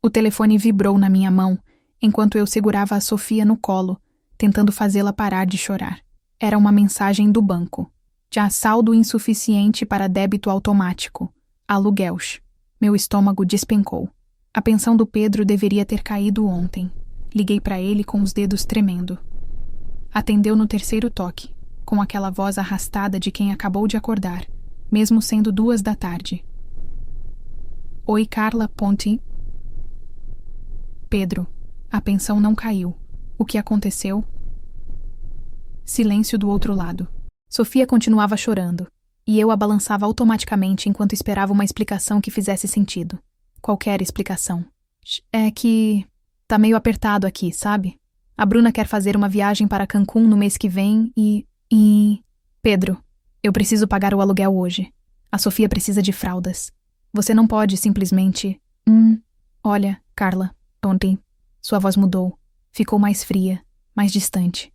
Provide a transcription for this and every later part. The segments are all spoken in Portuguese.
O telefone vibrou na minha mão, enquanto eu segurava a Sofia no colo, tentando fazê-la parar de chorar. Era uma mensagem do banco. Já saldo insuficiente para débito automático. Aluguéis. Meu estômago despencou. A pensão do Pedro deveria ter caído ontem. Liguei para ele com os dedos tremendo. Atendeu no terceiro toque, com aquela voz arrastada de quem acabou de acordar, mesmo sendo 2 da tarde. Oi, Carla Ponte. Pedro, a pensão não caiu. O que aconteceu? Silêncio do outro lado. Sofia continuava chorando, e eu a balançava automaticamente enquanto esperava uma explicação que fizesse sentido. Qualquer explicação. É que tá meio apertado aqui, sabe? A Bruna quer fazer uma viagem para Cancún no mês que vem e... Pedro, eu preciso pagar o aluguel hoje. A Sofia precisa de fraldas. Você não pode simplesmente... Olha, Carla, ontem, sua voz mudou. Ficou mais fria, mais distante.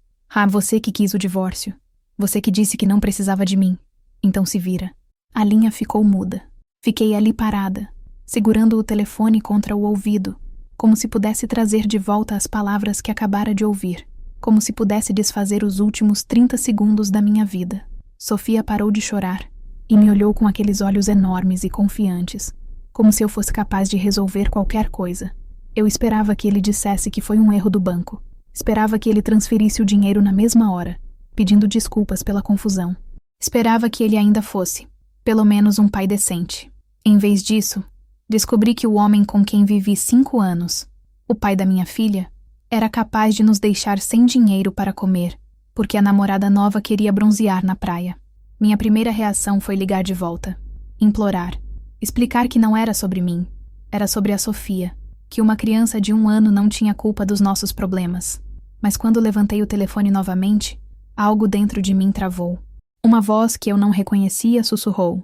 Você que quis o divórcio. Você que disse que não precisava de mim. Então se vira. A linha ficou muda. Fiquei ali parada, segurando o telefone contra o ouvido, como se pudesse trazer de volta as palavras que acabara de ouvir, como se pudesse desfazer os últimos 30 segundos da minha vida. Sofia parou de chorar e me olhou com aqueles olhos enormes e confiantes, como se eu fosse capaz de resolver qualquer coisa. Eu esperava que ele dissesse que foi um erro do banco. Esperava que ele transferisse o dinheiro na mesma hora, pedindo desculpas pela confusão. Esperava que ele ainda fosse, pelo menos, um pai decente. Em vez disso, descobri que o homem com quem vivi 5 anos, o pai da minha filha, era capaz de nos deixar sem dinheiro para comer, porque a namorada nova queria bronzear na praia. Minha primeira reação foi ligar de volta, implorar, explicar que não era sobre mim, era sobre a Sofia, que uma criança de 1 ano não tinha culpa dos nossos problemas. Mas quando levantei o telefone novamente, algo dentro de mim travou. Uma voz que eu não reconhecia sussurrou.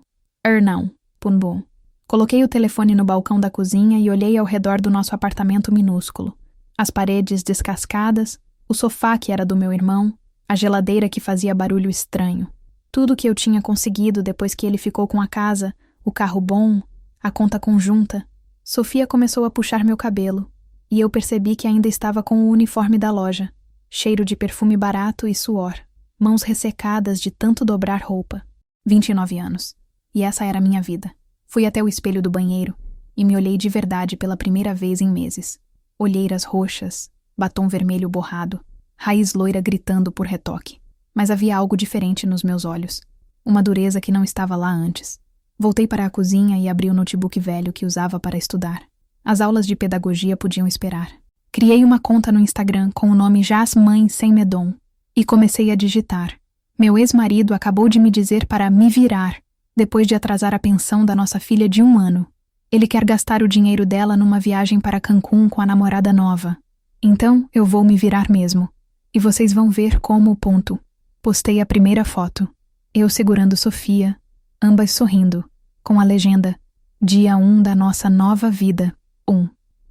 Não, Punbum. Coloquei o telefone no balcão da cozinha e olhei ao redor do nosso apartamento minúsculo. As paredes descascadas, o sofá que era do meu irmão, a geladeira que fazia barulho estranho. Tudo que eu tinha conseguido depois que ele ficou com a casa, o carro bom, a conta conjunta. Sofia começou a puxar meu cabelo, e eu percebi que ainda estava com o uniforme da loja, cheiro de perfume barato e suor, mãos ressecadas de tanto dobrar roupa. 29 anos. E essa era a minha vida. Fui até o espelho do banheiro e me olhei de verdade pela primeira vez em meses. Olheiras roxas, batom vermelho borrado, raiz loira gritando por retoque. Mas havia algo diferente nos meus olhos, uma dureza que não estava lá antes. Voltei para a cozinha e abri o notebook velho que usava para estudar. As aulas de pedagogia podiam esperar. Criei uma conta no Instagram com o nome Jasmine Sem Medon e comecei a digitar. Meu ex-marido acabou de me dizer para me virar, depois de atrasar a pensão da nossa filha de 1 ano. Ele quer gastar o dinheiro dela numa viagem para Cancún com a namorada nova. Então, eu vou me virar mesmo. E vocês vão ver como. Postei a primeira foto. Eu segurando Sofia, ambas sorrindo, com a legenda Dia 1 da nossa nova vida.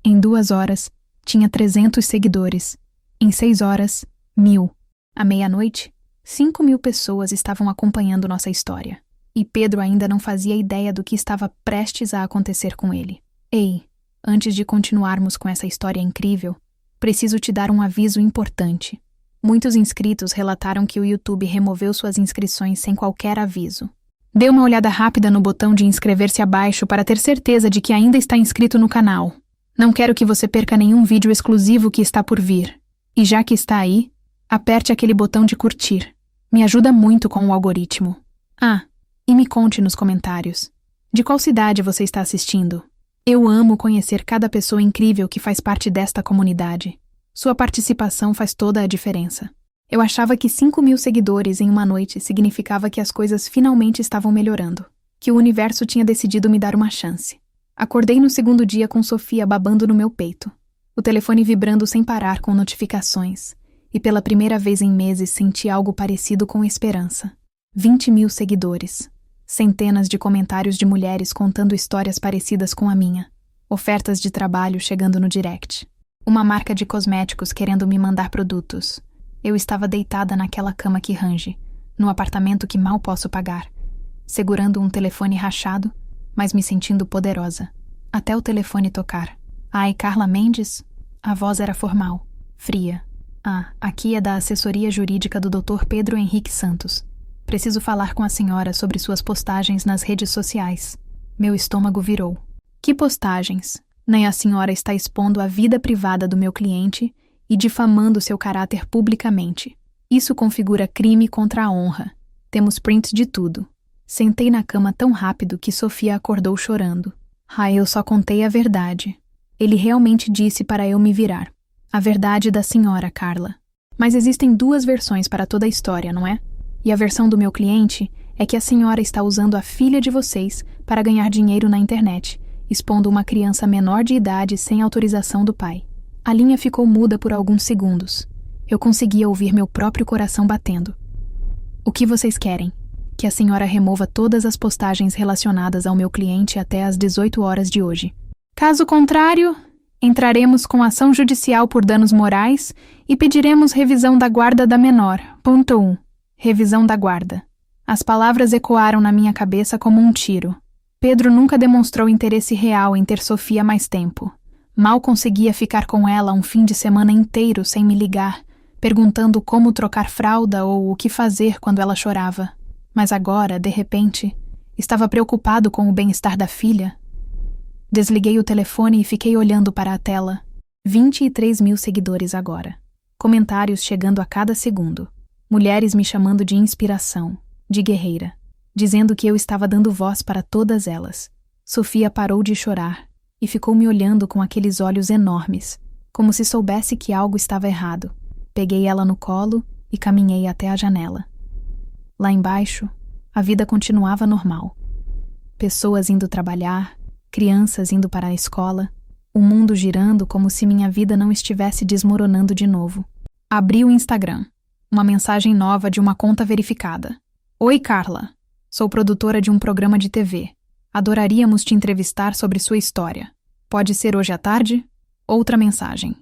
Em 2 horas, tinha 300 seguidores. Em 6 horas, 1000. À meia-noite, 5.000 pessoas estavam acompanhando nossa história. E Pedro ainda não fazia ideia do que estava prestes a acontecer com ele. Ei, antes de continuarmos com essa história incrível, preciso te dar um aviso importante. Muitos inscritos relataram que o YouTube removeu suas inscrições sem qualquer aviso. Dê uma olhada rápida no botão de inscrever-se abaixo para ter certeza de que ainda está inscrito no canal. Não quero que você perca nenhum vídeo exclusivo que está por vir. E já que está aí, aperte aquele botão de curtir. Me ajuda muito com o algoritmo. E me conte nos comentários. De qual cidade você está assistindo? Eu amo conhecer cada pessoa incrível que faz parte desta comunidade. Sua participação faz toda a diferença. Eu achava que 5.000 seguidores em uma noite significava que as coisas finalmente estavam melhorando, que o universo tinha decidido me dar uma chance. Acordei no segundo dia com Sofia babando no meu peito, o telefone vibrando sem parar com notificações, e pela primeira vez em meses senti algo parecido com esperança. 20.000 seguidores. Centenas de comentários de mulheres contando histórias parecidas com a minha. Ofertas de trabalho chegando no direct. Uma marca de cosméticos querendo me mandar produtos. Eu estava deitada naquela cama que range, no apartamento que mal posso pagar, segurando um telefone rachado, mas me sentindo poderosa. Até o telefone tocar. Ai, Carla Mendes? A voz era formal, fria. Aqui é da assessoria jurídica do Dr. Pedro Henrique Santos. Preciso falar com a senhora sobre suas postagens nas redes sociais. Meu estômago virou. Que postagens? Nem a senhora está expondo a vida privada do meu cliente e difamando seu caráter publicamente. Isso configura crime contra a honra. Temos prints de tudo. Sentei na cama tão rápido que Sofia acordou chorando. Eu só contei a verdade. Ele realmente disse para eu me virar. A verdade da senhora, Carla. Mas existem duas versões para toda a história, não é? E a versão do meu cliente é que a senhora está usando a filha de vocês para ganhar dinheiro na internet, expondo uma criança menor de idade sem autorização do pai. A linha ficou muda por alguns segundos. Eu conseguia ouvir meu próprio coração batendo. O que vocês querem? Que a senhora remova todas as postagens relacionadas ao meu cliente até às 18 horas de hoje. Caso contrário, entraremos com ação judicial por danos morais e pediremos revisão da guarda da menor. Ponto 1. Revisão da guarda. As palavras ecoaram na minha cabeça como um tiro. Pedro nunca demonstrou interesse real em ter Sofia mais tempo. Mal conseguia ficar com ela um fim de semana inteiro sem me ligar, perguntando como trocar fralda ou o que fazer quando ela chorava. Mas agora, de repente, estava preocupado com o bem-estar da filha. Desliguei o telefone e fiquei olhando para a tela. 23 mil seguidores agora. Comentários chegando a cada segundo. Mulheres me chamando de inspiração, de guerreira, dizendo que eu estava dando voz para todas elas. Sofia parou de chorar e ficou me olhando com aqueles olhos enormes, como se soubesse que algo estava errado. Peguei ela no colo e caminhei até a janela. Lá embaixo, a vida continuava normal. Pessoas indo trabalhar, crianças indo para a escola, o mundo girando como se minha vida não estivesse desmoronando de novo. Abri o Instagram. Uma mensagem nova de uma conta verificada. Oi, Carla. Sou produtora de um programa de TV. Adoraríamos te entrevistar sobre sua história. Pode ser hoje à tarde? Outra mensagem.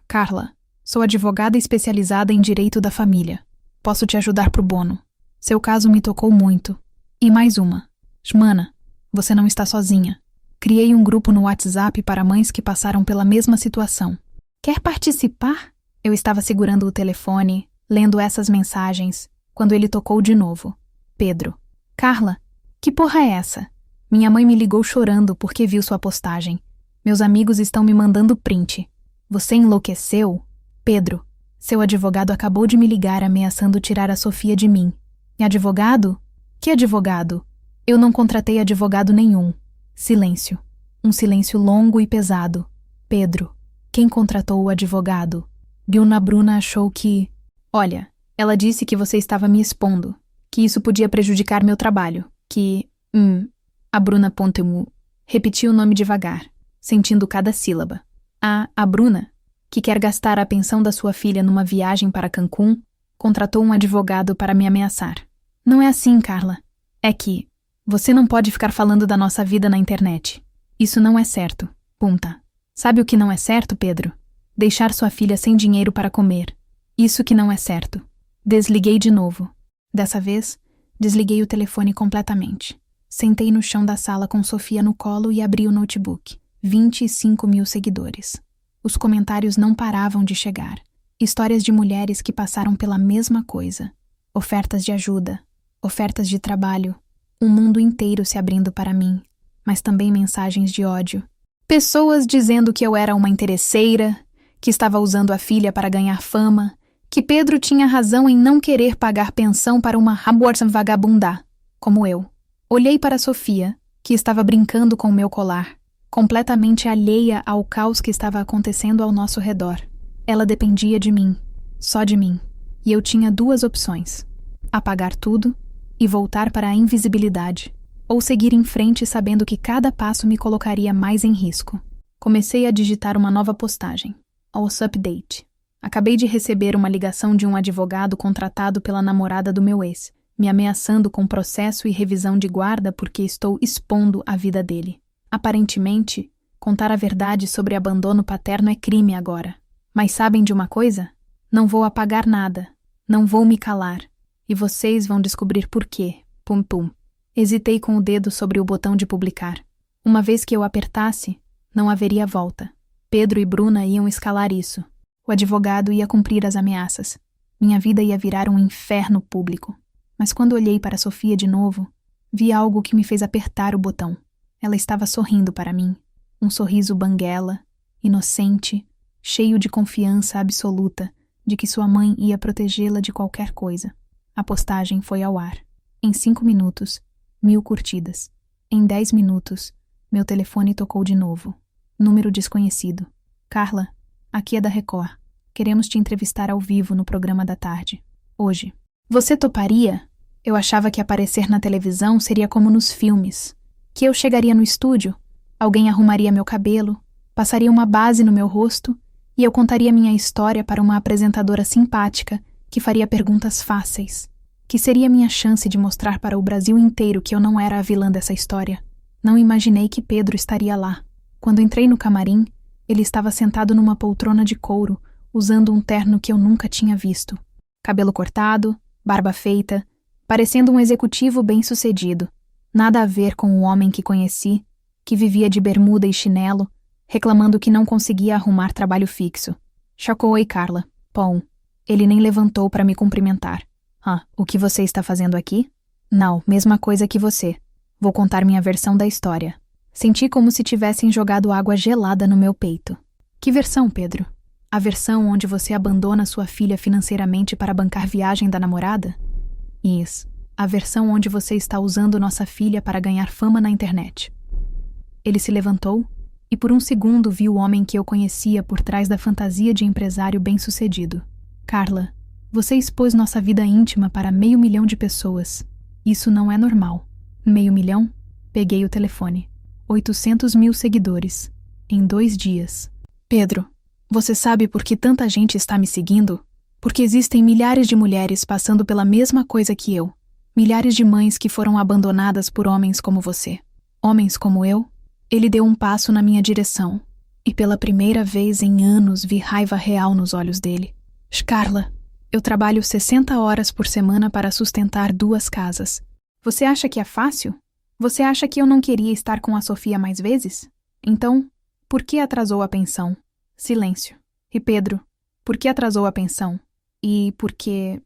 Carla. Sou advogada especializada em direito da família. Posso te ajudar pro bono. Seu caso me tocou muito. E mais uma. Shmana, você não está sozinha. Criei um grupo no WhatsApp para mães que passaram pela mesma situação. Quer participar? Eu estava segurando o telefone, lendo essas mensagens, quando ele tocou de novo. Pedro. Carla, que porra é essa? Minha mãe me ligou chorando porque viu sua postagem. Meus amigos estão me mandando print. Você enlouqueceu? Pedro, seu advogado acabou de me ligar ameaçando tirar a Sofia de mim. E advogado? Que advogado? Eu não contratei advogado nenhum. Silêncio. Um silêncio longo e pesado. Pedro, quem contratou o advogado? Bruna achou que... Olha, ela disse que você estava me expondo, que isso podia prejudicar meu trabalho, que... A Bruna Pontemu repetiu o nome devagar, sentindo cada sílaba. A Bruna, que quer gastar a pensão da sua filha numa viagem para Cancún, contratou um advogado para me ameaçar. Não é assim, Carla. É que... Você não pode ficar falando da nossa vida na internet. Isso não é certo. Punta. Sabe o que não é certo, Pedro? Deixar sua filha sem dinheiro para comer. Isso que não é certo. Desliguei de novo. Dessa vez, desliguei o telefone completamente. Sentei no chão da sala com Sofia no colo e abri o notebook. 25 mil seguidores. Os comentários não paravam de chegar. Histórias de mulheres que passaram pela mesma coisa. Ofertas de ajuda. Ofertas de trabalho. Um mundo inteiro se abrindo para mim, mas também mensagens de ódio. Pessoas dizendo que eu era uma interesseira, que estava usando a filha para ganhar fama, que Pedro tinha razão em não querer pagar pensão para uma rabuarça vagabundá, como eu. Olhei para Sofia, que estava brincando com o meu colar, completamente alheia ao caos que estava acontecendo ao nosso redor. Ela dependia de mim, só de mim, e eu tinha duas opções: apagar tudo e voltar para a invisibilidade, ou seguir em frente sabendo que cada passo me colocaria mais em risco. Comecei a digitar uma nova postagem. What's update? Acabei de receber uma ligação de um advogado contratado pela namorada do meu ex, me ameaçando com processo e revisão de guarda porque estou expondo a vida dele. Aparentemente, contar a verdade sobre abandono paterno é crime agora. Mas sabem de uma coisa? Não vou apagar nada. Não vou me calar. E vocês vão descobrir por quê. Pum pum. Hesitei com o dedo sobre o botão de publicar. Uma vez que eu apertasse, não haveria volta. Pedro e Bruna iam escalar isso. O advogado ia cumprir as ameaças. Minha vida ia virar um inferno público. Mas quando olhei para Sofia de novo, vi algo que me fez apertar o botão. Ela estava sorrindo para mim. Um sorriso banguela, inocente, cheio de confiança absoluta de que sua mãe ia protegê-la de qualquer coisa. A postagem foi ao ar. Em 5 minutos, 1000 curtidas. Em 10 minutos, meu telefone tocou de novo. Número desconhecido. Carla, aqui é da Record. Queremos te entrevistar ao vivo no programa da tarde. Hoje. Você toparia? Eu achava que aparecer na televisão seria como nos filmes. Que eu chegaria no estúdio, alguém arrumaria meu cabelo, passaria uma base no meu rosto e eu contaria minha história para uma apresentadora simpática que faria perguntas fáceis. Que seria minha chance de mostrar para o Brasil inteiro que eu não era a vilã dessa história. Não imaginei que Pedro estaria lá. Quando entrei no camarim, ele estava sentado numa poltrona de couro, usando um terno que eu nunca tinha visto. Cabelo cortado, barba feita, parecendo um executivo bem-sucedido. Nada a ver com o homem que conheci, que vivia de bermuda e chinelo, reclamando que não conseguia arrumar trabalho fixo. Oi, Carla. Bom, ele nem levantou para me cumprimentar. O que você está fazendo aqui? Não, mesma coisa que você. Vou contar minha versão da história. Senti como se tivessem jogado água gelada no meu peito. Que versão, Pedro? A versão onde você abandona sua filha financeiramente para bancar viagem da namorada? Isso. A versão onde você está usando nossa filha para ganhar fama na internet. Ele se levantou e por um segundo vi o homem que eu conhecia por trás da fantasia de empresário bem-sucedido. Carla, você expôs nossa vida íntima para 500 mil de pessoas. Isso não é normal. 500 mil? Peguei o telefone. 800 mil seguidores. Em 2 dias. Pedro, você sabe por que tanta gente está me seguindo? Porque existem milhares de mulheres passando pela mesma coisa que eu. Milhares de mães que foram abandonadas por homens como você. Homens como eu? Ele deu um passo na minha direção. E pela primeira vez em anos vi raiva real nos olhos dele. Carla, eu trabalho 60 horas por semana para sustentar 2 casas. Você acha que é fácil? Você acha que eu não queria estar com a Sofia mais vezes? Então, por que atrasou a pensão? Silêncio. E Pedro, por que atrasou a pensão? E porque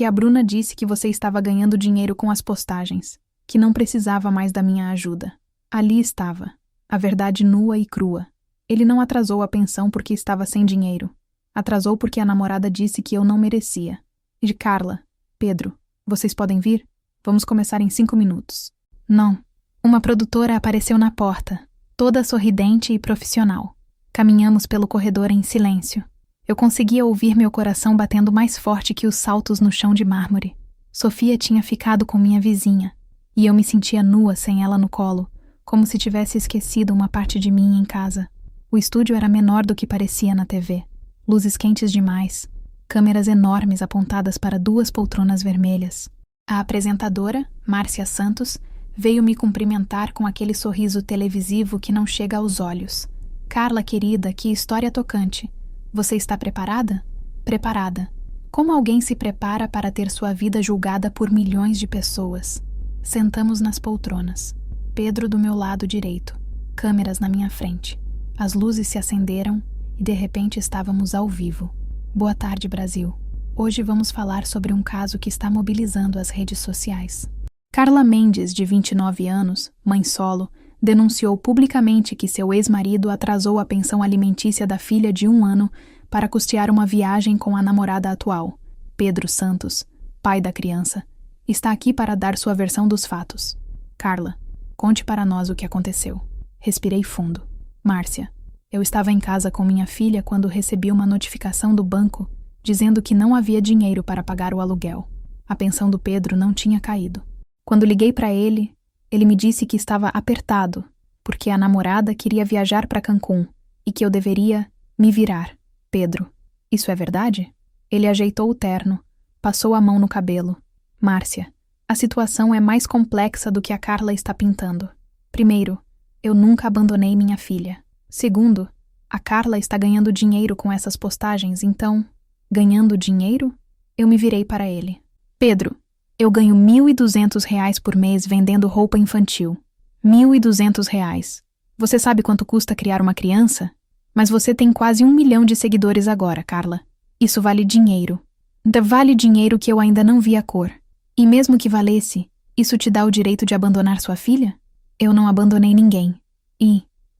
a Bruna disse que você estava ganhando dinheiro com as postagens, que não precisava mais da minha ajuda. Ali estava, a verdade nua e crua. Ele não atrasou a pensão porque estava sem dinheiro. Atrasou porque a namorada disse que eu não merecia. E Carla, Pedro, vocês podem vir? Vamos começar em 5 minutos. Não. Uma produtora apareceu na porta, toda sorridente e profissional. Caminhamos pelo corredor em silêncio. Eu conseguia ouvir meu coração batendo mais forte que os saltos no chão de mármore. Sofia tinha ficado com minha vizinha, e eu me sentia nua sem ela no colo, como se tivesse esquecido uma parte de mim em casa. O estúdio era menor do que parecia na TV. Luzes quentes demais, câmeras enormes apontadas para 2 poltronas vermelhas. A apresentadora, Márcia Santos, veio me cumprimentar com aquele sorriso televisivo que não chega aos olhos. Carla, querida, que história tocante. Você está preparada? Preparada. Como alguém se prepara para ter sua vida julgada por milhões de pessoas? Sentamos nas poltronas. Pedro do meu lado direito. Câmeras na minha frente. As luzes se acenderam e de repente estávamos ao vivo. Boa tarde, Brasil. Hoje vamos falar sobre um caso que está mobilizando as redes sociais. Carla Mendes, de 29 anos, mãe solo, denunciou publicamente que seu ex-marido atrasou a pensão alimentícia da filha de 1 ano para custear uma viagem com a namorada atual. Pedro Santos, pai da criança, está aqui para dar sua versão dos fatos. Carla, conte para nós o que aconteceu. Respirei fundo. Márcia, eu estava em casa com minha filha quando recebi uma notificação do banco dizendo que não havia dinheiro para pagar o aluguel. A pensão do Pedro não tinha caído. Quando liguei para ele, ele me disse que estava apertado, porque a namorada queria viajar para Cancún e que eu deveria me virar. Pedro, isso é verdade? Ele ajeitou o terno, passou a mão no cabelo. Márcia, a situação é mais complexa do que a Carla está pintando. Primeiro, eu nunca abandonei minha filha. Segundo, a Carla está ganhando dinheiro com essas postagens, então... Ganhando dinheiro? Eu me virei para ele. Pedro, eu ganho R$1.200 por mês vendendo roupa infantil. R$1.200. Você sabe quanto custa criar uma criança? Mas você tem quase 1 milhão de seguidores agora, Carla. Isso vale dinheiro. Vale dinheiro que eu ainda não vi a cor. E mesmo que valesse, isso te dá o direito de abandonar sua filha? Eu não abandonei ninguém.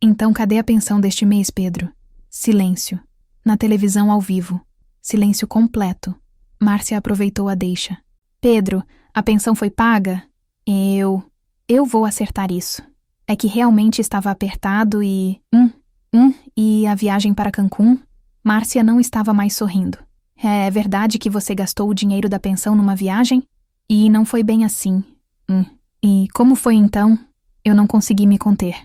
Então cadê a pensão deste mês, Pedro? Silêncio. Na televisão ao vivo. Silêncio completo. Márcia aproveitou a deixa. Pedro, a pensão foi paga? Eu vou acertar isso. É que realmente estava apertado e... E a viagem para Cancún? Márcia não estava mais sorrindo. É verdade que você gastou o dinheiro da pensão numa viagem? E não foi bem assim. E como foi então? Eu não consegui me conter.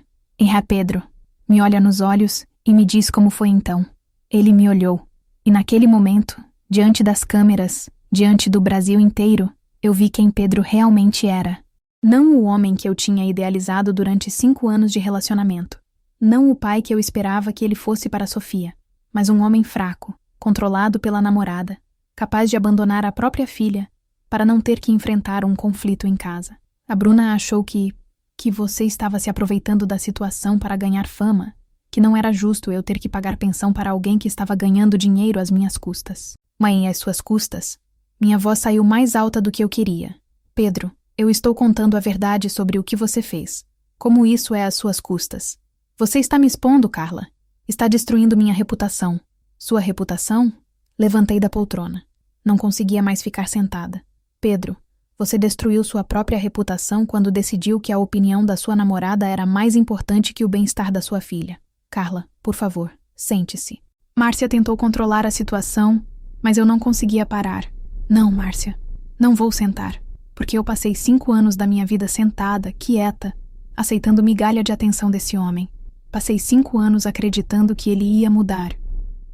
Pedro, me olha nos olhos e me diz como foi então. Ele me olhou. E naquele momento, diante das câmeras, diante do Brasil inteiro, eu vi quem Pedro realmente era. Não o homem que eu tinha idealizado durante 5 anos de relacionamento. Não o pai que eu esperava que ele fosse para Sofia, mas um homem fraco, controlado pela namorada, capaz de abandonar a própria filha para não ter que enfrentar um conflito em casa. A Bruna achou que você estava se aproveitando da situação para ganhar fama, que não era justo eu ter que pagar pensão para alguém que estava ganhando dinheiro às minhas custas. Mãe, às suas custas? Minha voz saiu mais alta do que eu queria. Pedro, eu estou contando a verdade sobre o que você fez. Como isso é às suas custas? Você está me expondo, Carla. Está destruindo minha reputação. Sua reputação? Levantei da poltrona. Não conseguia mais ficar sentada. Pedro, você destruiu sua própria reputação quando decidiu que a opinião da sua namorada era mais importante que o bem-estar da sua filha. Carla, por favor, sente-se. Márcia tentou controlar a situação, mas eu não conseguia parar. Não, Márcia, não vou sentar, porque eu passei 5 anos da minha vida sentada, quieta, aceitando migalha de atenção desse homem. Passei 5 anos acreditando que ele ia mudar,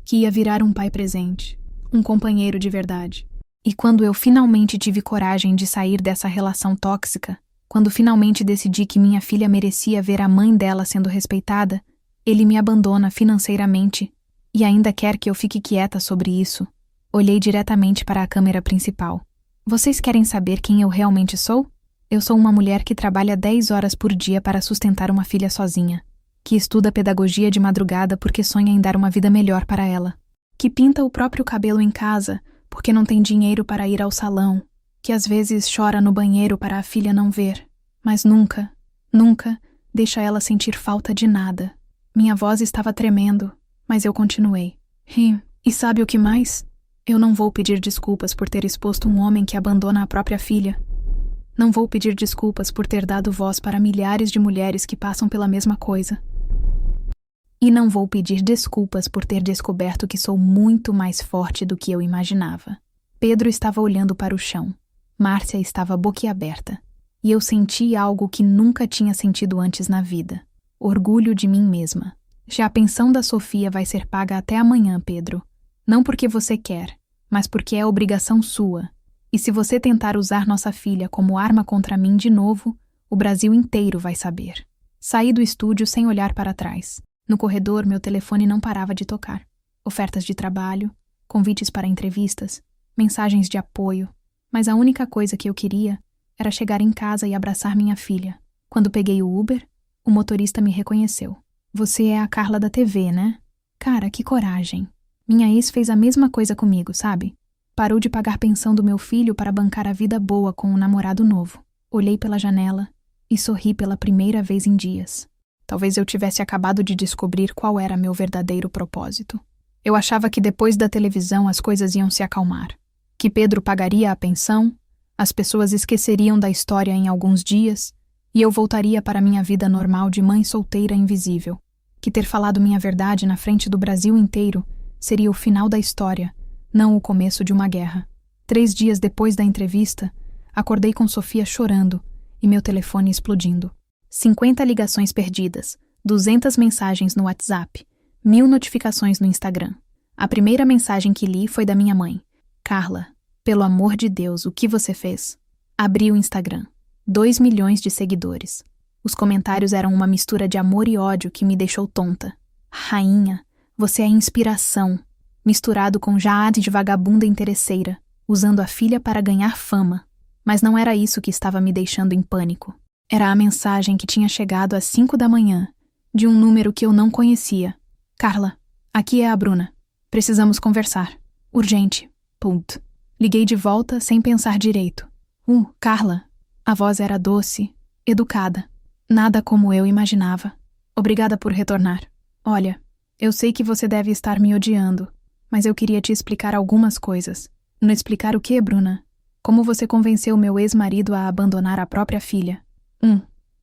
que ia virar um pai presente, um companheiro de verdade. E quando eu finalmente tive coragem de sair dessa relação tóxica, quando finalmente decidi que minha filha merecia ver a mãe dela sendo respeitada, ele me abandona financeiramente e ainda quer que eu fique quieta sobre isso. Olhei diretamente para a câmera principal. Vocês querem saber quem eu realmente sou? Eu sou uma mulher que trabalha 10 horas por dia para sustentar uma filha sozinha, que estuda pedagogia de madrugada porque sonha em dar uma vida melhor para ela, que pinta o próprio cabelo em casa porque não tem dinheiro para ir ao salão, que às vezes chora no banheiro para a filha não ver, mas nunca deixa ela sentir falta de nada. Minha voz estava tremendo, mas eu continuei. E sabe o que mais? Eu não vou pedir desculpas por ter exposto um homem que abandona a própria filha. Não vou pedir desculpas por ter dado voz para milhares de mulheres que passam pela mesma coisa. E não vou pedir desculpas por ter descoberto que sou muito mais forte do que eu imaginava. Pedro estava olhando para o chão. Márcia estava boquiaberta. E eu senti algo que nunca tinha sentido antes na vida. Orgulho de mim mesma. Já a pensão da Sofia vai ser paga até amanhã, Pedro. Não porque você quer, mas porque é obrigação sua. E se você tentar usar nossa filha como arma contra mim de novo, o Brasil inteiro vai saber. Saí do estúdio sem olhar para trás. No corredor, meu telefone não parava de tocar. Ofertas de trabalho, convites para entrevistas, mensagens de apoio. Mas a única coisa que eu queria era chegar em casa e abraçar minha filha. Quando peguei o Uber, o motorista me reconheceu. Você é a Carla da TV, né? Cara, que coragem. Minha ex fez a mesma coisa comigo, sabe? Parou de pagar pensão do meu filho para bancar a vida boa com um namorado novo. Olhei pela janela e sorri pela primeira vez em dias. Talvez eu tivesse acabado de descobrir qual era meu verdadeiro propósito. Eu achava que depois da televisão as coisas iam se acalmar. Que Pedro pagaria a pensão, as pessoas esqueceriam da história em alguns dias e eu voltaria para minha vida normal de mãe solteira invisível. Que ter falado minha verdade na frente do Brasil inteiro seria o final da história, não o começo de uma guerra. 3 dias depois da entrevista, acordei com Sofia chorando e meu telefone explodindo. 50 ligações perdidas, 200 mensagens no WhatsApp, 1000 notificações no Instagram. A primeira mensagem que li foi da minha mãe. Carla, pelo amor de Deus, o que você fez? Abri o Instagram. 2 milhões de seguidores. Os comentários eram uma mistura de amor e ódio que me deixou tonta. Rainha, você é inspiração, misturado com Jade de vagabunda interesseira, usando a filha para ganhar fama. Mas não era isso que estava me deixando em pânico. Era a mensagem que tinha chegado às 5 da manhã, de um número que eu não conhecia. Carla, Aqui é a Bruna. Precisamos conversar. Urgente. Pult. Liguei de volta sem pensar direito. Carla. A voz era doce, educada. Nada como eu imaginava. Obrigada por retornar. Olha, eu sei que você deve estar me odiando, mas eu queria te explicar algumas coisas. Não explicar o quê, Bruna? Como você convenceu meu ex-marido a abandonar a própria filha?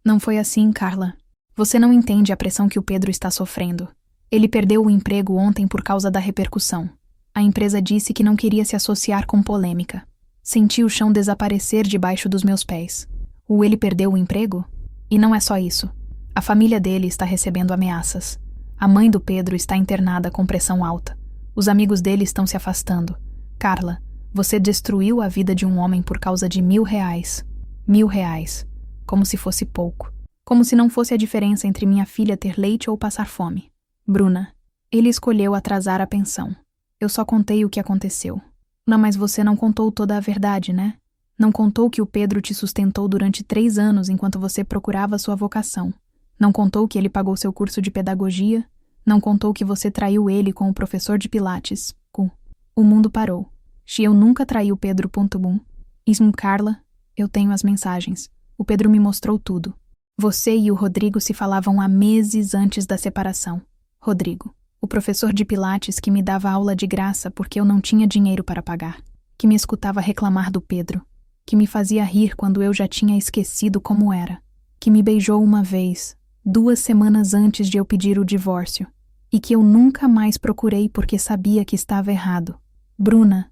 Não foi assim, Carla. Você não entende a pressão que o Pedro está sofrendo. Ele perdeu o emprego ontem por causa da repercussão. A empresa disse que não queria se associar com polêmica. Senti o chão desaparecer debaixo dos meus pés. Ele perdeu o emprego? E não é só isso. A família dele está recebendo ameaças. A mãe do Pedro está internada com pressão alta. Os amigos dele estão se afastando. Carla, você destruiu a vida de um homem por causa de R$1.000. R$1.000. Como se fosse pouco. Como se não fosse a diferença entre minha filha ter leite ou passar fome. Bruna, ele escolheu atrasar a pensão. Eu só contei o que aconteceu. Não, mas você não contou toda a verdade, né? Não contou que o Pedro te sustentou durante 3 anos enquanto você procurava sua vocação. Não contou que ele pagou seu curso de pedagogia. Não contou que você traiu ele com o professor de pilates. O mundo parou. Eu nunca traí o Pedro. Carla, eu tenho as mensagens. O Pedro me mostrou tudo. Você e o Rodrigo se falavam há meses antes da separação. Rodrigo, o professor de pilates que me dava aula de graça porque eu não tinha dinheiro para pagar. Que me escutava reclamar do Pedro. Que me fazia rir quando eu já tinha esquecido como era. Que me beijou uma vez, 2 semanas antes de eu pedir o divórcio. E que eu nunca mais procurei porque sabia que estava errado. Bruna,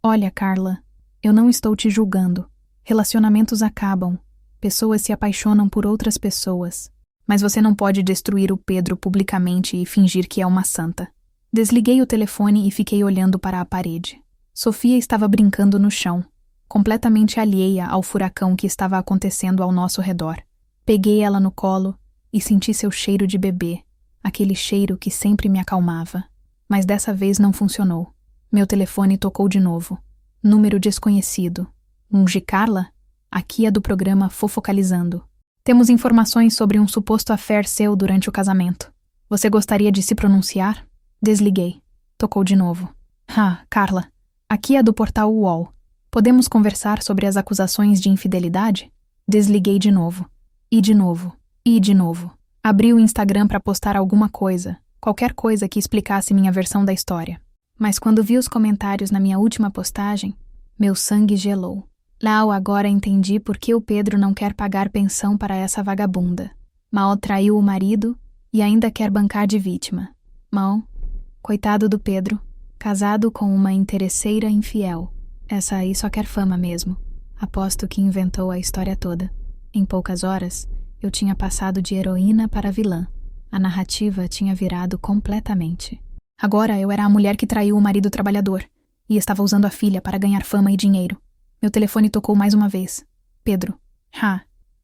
Olha, Carla, eu não estou te julgando. Relacionamentos acabam. Pessoas se apaixonam por outras pessoas. Mas você não pode destruir o Pedro publicamente e fingir que é uma santa. Desliguei o telefone e fiquei olhando para a parede. Sofia estava brincando no chão, completamente alheia ao furacão que estava acontecendo ao nosso redor. Peguei ela no colo e senti seu cheiro de bebê, aquele cheiro que sempre me acalmava. Mas dessa vez não funcionou. Meu telefone tocou de novo. Número desconhecido. De Carla? Aqui é do programa Fofocalizando. Temos informações sobre um suposto affair seu durante o casamento. Você gostaria de se pronunciar? Desliguei. Tocou de novo. Carla. Aqui é do portal UOL. Podemos conversar sobre as acusações de infidelidade? Desliguei de novo. E de novo. E de novo. Abri o Instagram para postar alguma coisa. Qualquer coisa que explicasse minha versão da história. Mas quando vi os comentários na minha última postagem, meu sangue gelou. Agora entendi por que o Pedro não quer pagar pensão para essa vagabunda. Mal traiu o marido e ainda quer bancar de vítima. Coitado do Pedro, casado com uma interesseira infiel. Essa aí só quer fama mesmo. Aposto que inventou a história toda. Em poucas horas, eu tinha passado de heroína para vilã. A narrativa tinha virado completamente. Agora eu era a mulher que traiu o marido trabalhador e estava usando a filha para ganhar fama e dinheiro. Meu telefone tocou mais uma vez. Pedro.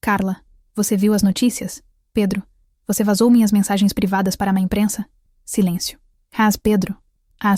Carla, você viu as notícias? Pedro, você vazou minhas mensagens privadas para a imprensa? Silêncio. Pedro.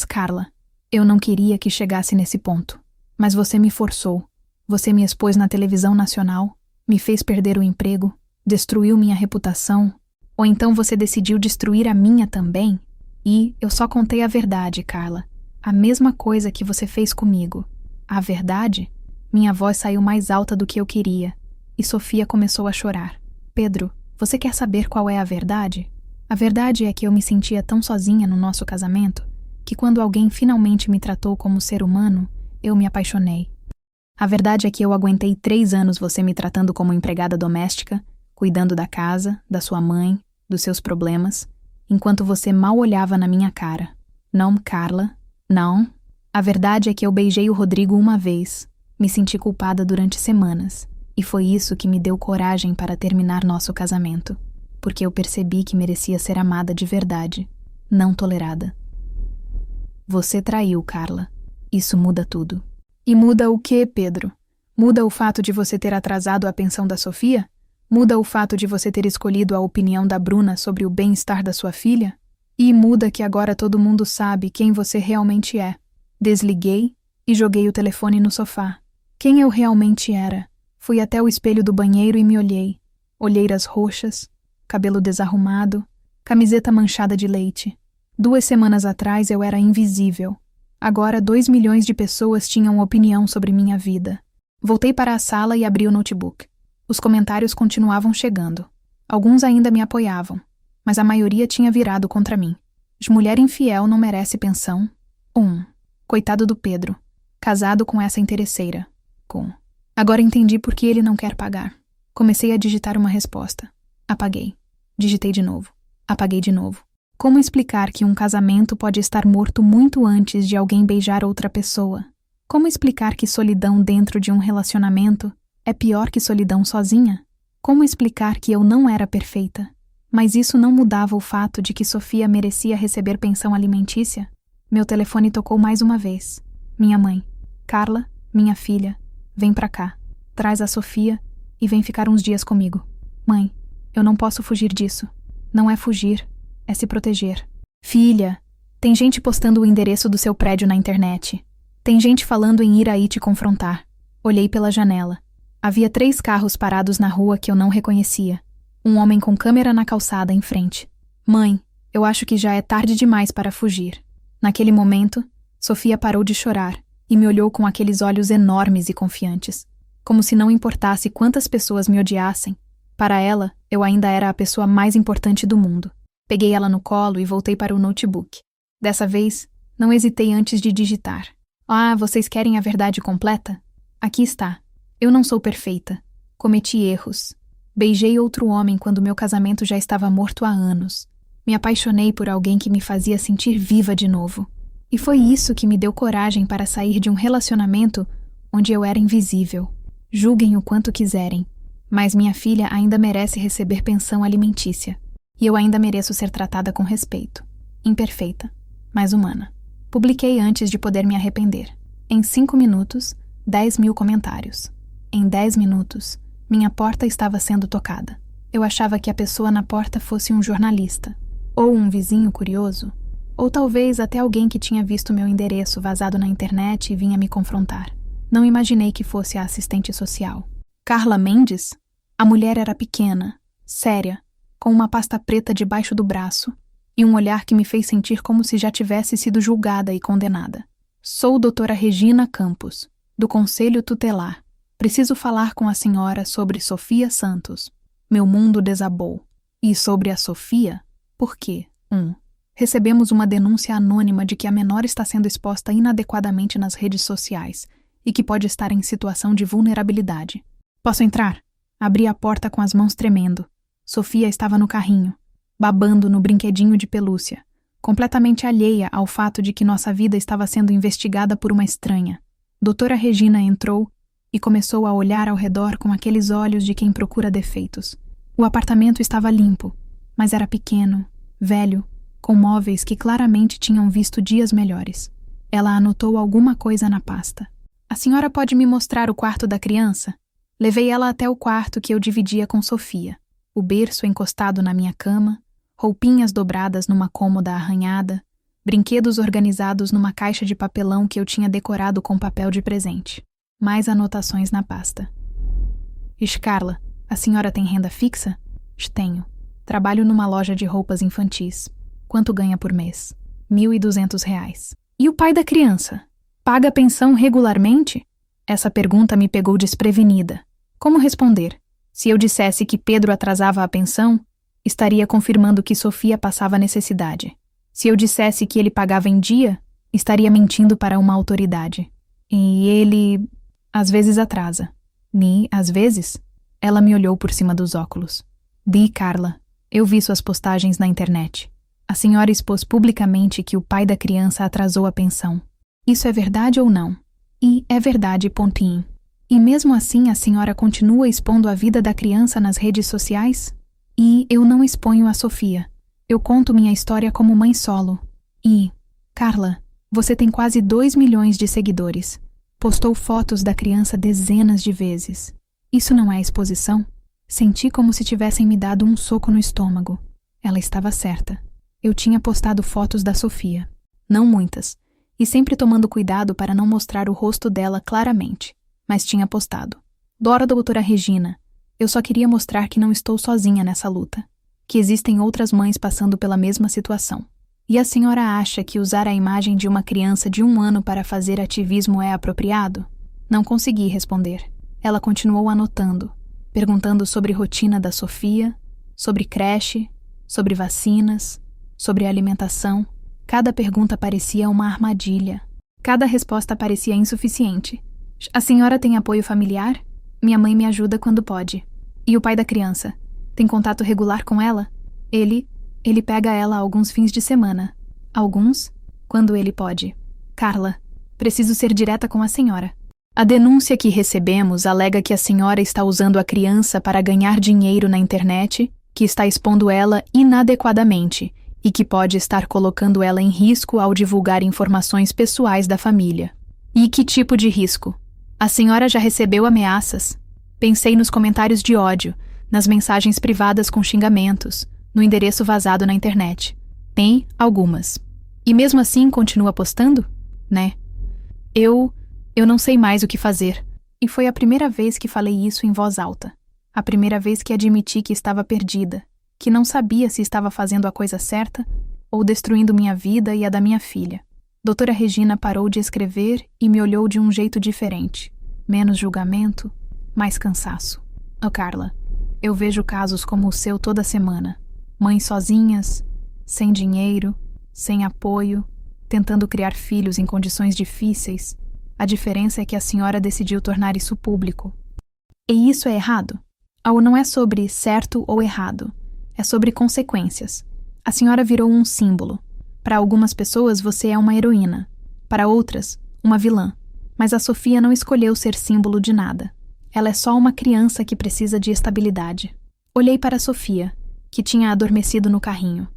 Carla. Eu não queria que chegasse nesse ponto. Mas você me forçou. Você me expôs na televisão nacional, me fez perder o emprego, destruiu minha reputação. Ou então você decidiu destruir a minha também? E eu só contei a verdade, Carla. A mesma coisa que você fez comigo. A verdade? Minha voz saiu mais alta do que eu queria, e Sofia começou a chorar. Pedro, você quer saber qual é a verdade? A verdade é que eu me sentia tão sozinha no nosso casamento, que quando alguém finalmente me tratou como ser humano, eu me apaixonei. A verdade é que eu aguentei 3 anos você me tratando como empregada doméstica, cuidando da casa, da sua mãe, dos seus problemas, enquanto você mal olhava na minha cara. Não, Carla, não. A verdade é que eu beijei o Rodrigo uma vez. Me senti culpada durante semanas, e foi isso que me deu coragem para terminar nosso casamento, porque eu percebi que merecia ser amada de verdade, não tolerada. Você traiu, Carla. Isso muda tudo. E muda o quê, Pedro? Muda o fato de você ter atrasado a pensão da Sofia? Muda o fato de você ter escolhido a opinião da Bruna sobre o bem-estar da sua filha? E muda que agora todo mundo sabe quem você realmente é. Desliguei e joguei o telefone no sofá. Quem eu realmente era? Fui até o espelho do banheiro e me olhei. Olheiras roxas, cabelo desarrumado, camiseta manchada de leite. 2 semanas atrás eu era invisível. Agora 2 milhões de pessoas tinham opinião sobre minha vida. Voltei para a sala e abri o notebook. Os comentários continuavam chegando. Alguns ainda me apoiavam, mas a maioria tinha virado contra mim. Mulher infiel não merece pensão. Coitado do Pedro, casado com essa interesseira. Agora entendi por que ele não quer pagar. Comecei a digitar uma resposta. Apaguei. Digitei de novo. Apaguei de novo. Como explicar que um casamento pode estar morto muito antes de alguém beijar outra pessoa? Como explicar que solidão dentro de um relacionamento é pior que solidão sozinha? Como explicar que eu não era perfeita? Mas isso não mudava o fato de que Sofia merecia receber pensão alimentícia? Meu telefone tocou mais uma vez. Minha mãe. Carla, minha filha, vem pra cá. Traz a Sofia e vem ficar uns dias comigo. Mãe, eu não posso fugir disso. Não é fugir, é se proteger. Filha, tem gente postando o endereço do seu prédio na internet. Tem gente falando em ir aí te confrontar. Olhei pela janela. Havia 3 carros parados na rua que eu não reconhecia. Um homem com câmera na calçada em frente. Mãe, eu acho que já é tarde demais para fugir. Naquele momento, Sofia parou de chorar e me olhou com aqueles olhos enormes e confiantes. Como se não importasse quantas pessoas me odiassem. Para ela, eu ainda era a pessoa mais importante do mundo. Peguei ela no colo e voltei para o notebook. Dessa vez, não hesitei antes de digitar. Vocês querem a verdade completa? Aqui está. Eu não sou perfeita. Cometi erros. Beijei outro homem quando meu casamento já estava morto há anos. Me apaixonei por alguém que me fazia sentir viva de novo. E foi isso que me deu coragem para sair de um relacionamento onde eu era invisível. Julguem o quanto quiserem, mas minha filha ainda merece receber pensão alimentícia. E eu ainda mereço ser tratada com respeito. Imperfeita, mas humana. Publiquei antes de poder me arrepender. Em 5 minutos, 10.000 comentários. Em 10 minutos, minha porta estava sendo tocada. Eu achava que a pessoa na porta fosse um jornalista, ou um vizinho curioso, ou talvez até alguém que tinha visto meu endereço vazado na internet e vinha me confrontar. Não imaginei que fosse a assistente social. Carla Mendes? A mulher era pequena, séria, com uma pasta preta debaixo do braço e um olhar que me fez sentir como se já tivesse sido julgada e condenada. Sou doutora Regina Campos, do Conselho Tutelar. Preciso falar com a senhora sobre Sofia Santos. Meu mundo desabou. E sobre a Sofia? Por quê? Recebemos uma denúncia anônima de que a menor está sendo exposta inadequadamente nas redes sociais e que pode estar em situação de vulnerabilidade. Posso entrar? Abri a porta com as mãos tremendo. Sofia estava no carrinho, babando no brinquedinho de pelúcia, completamente alheia ao fato de que nossa vida estava sendo investigada por uma estranha. Doutora Regina entrou e começou a olhar ao redor com aqueles olhos de quem procura defeitos. O apartamento estava limpo, mas era pequeno, velho, com móveis que claramente tinham visto dias melhores. Ela anotou alguma coisa na pasta. A senhora pode me mostrar o quarto da criança? Levei ela até o quarto que eu dividia com Sofia. O berço encostado na minha cama, roupinhas dobradas numa cômoda arranhada, brinquedos organizados numa caixa de papelão que eu tinha decorado com papel de presente. Mais anotações na pasta. Carla, a senhora tem renda fixa? Tenho. Trabalho numa loja de roupas infantis. Quanto ganha por mês? R$ 1.200. E o pai da criança? Paga pensão regularmente? Essa pergunta me pegou desprevenida. Como responder? Se eu dissesse que Pedro atrasava a pensão, estaria confirmando que Sofia passava necessidade. Se eu dissesse que ele pagava em dia, estaria mentindo para uma autoridade. E ele, às vezes, atrasa. Às vezes? Ela me olhou por cima dos óculos. Carla, eu vi suas postagens na internet. A senhora expôs publicamente que o pai da criança atrasou a pensão. Isso é verdade ou não? E é verdade, pontinho. E mesmo assim a senhora continua expondo a vida da criança nas redes sociais? E eu não exponho a Sofia. Eu conto minha história como mãe solo. E, Carla, você tem quase 2 milhões de seguidores. Postou fotos da criança dezenas de vezes. Isso não é exposição? Senti como se tivessem me dado um soco no estômago. Ela estava certa. Eu tinha postado fotos da Sofia. Não muitas. E sempre tomando cuidado para não mostrar o rosto dela claramente. Mas tinha postado. Doutora Regina, eu só queria mostrar que não estou sozinha nessa luta. que existem outras mães passando pela mesma situação. E a senhora acha que usar a imagem de uma criança de 1 ano para fazer ativismo é apropriado? Não consegui responder. Ela continuou anotando, perguntando sobre rotina da Sofia, sobre creche, sobre vacinas, sobre alimentação. Cada pergunta parecia uma armadilha. Cada resposta parecia insuficiente. A senhora tem apoio familiar? Minha mãe me ajuda quando pode. E o pai da criança? Tem contato regular com ela? Ele pega ela alguns fins de semana. Alguns? Quando ele pode. Carla, preciso ser direta com a senhora. A denúncia que recebemos alega que a senhora está usando a criança para ganhar dinheiro na internet, que está expondo ela inadequadamente e que pode estar colocando ela em risco ao divulgar informações pessoais da família. E que tipo de risco? A senhora já recebeu ameaças? Pensei nos comentários de ódio, nas mensagens privadas com xingamentos, no endereço vazado na internet. Tem algumas. E mesmo assim continua postando? Né? Eu não sei mais o que fazer. E foi a primeira vez que falei isso em voz alta. A primeira vez que admiti que estava perdida, que não sabia se estava fazendo a coisa certa ou destruindo minha vida e a da minha filha. Doutora Regina parou de escrever e me olhou de um jeito diferente. Menos julgamento, mais cansaço. Oh, Carla, eu vejo casos como o seu toda semana. Mães sozinhas, sem dinheiro, sem apoio, tentando criar filhos em condições difíceis. A diferença é que a senhora decidiu tornar isso público. E isso é errado? Ou não é sobre certo ou errado. É sobre consequências. A senhora virou um símbolo. Para algumas pessoas você é uma heroína. Para outras, uma vilã. Mas a Sofia não escolheu ser símbolo de nada. Ela é só uma criança que precisa de estabilidade. Olhei para a Sofia, que tinha adormecido no carrinho.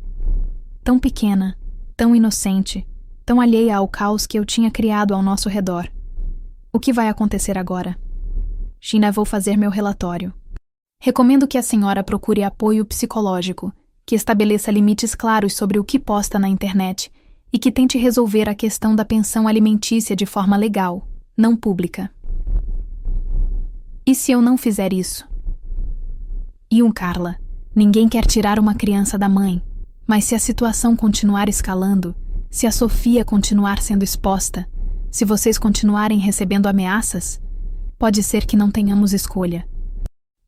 Tão pequena, tão inocente, tão alheia ao caos que eu tinha criado ao nosso redor. O que vai acontecer agora? China, vou fazer meu relatório. Recomendo que a senhora procure apoio psicológico, que estabeleça limites claros sobre o que posta na internet e que tente resolver a questão da pensão alimentícia de forma legal, não pública. E se eu não fizer isso? Carla, ninguém quer tirar uma criança da mãe, mas se a situação continuar escalando, se a Sofia continuar sendo exposta, se vocês continuarem recebendo ameaças, pode ser que não tenhamos escolha.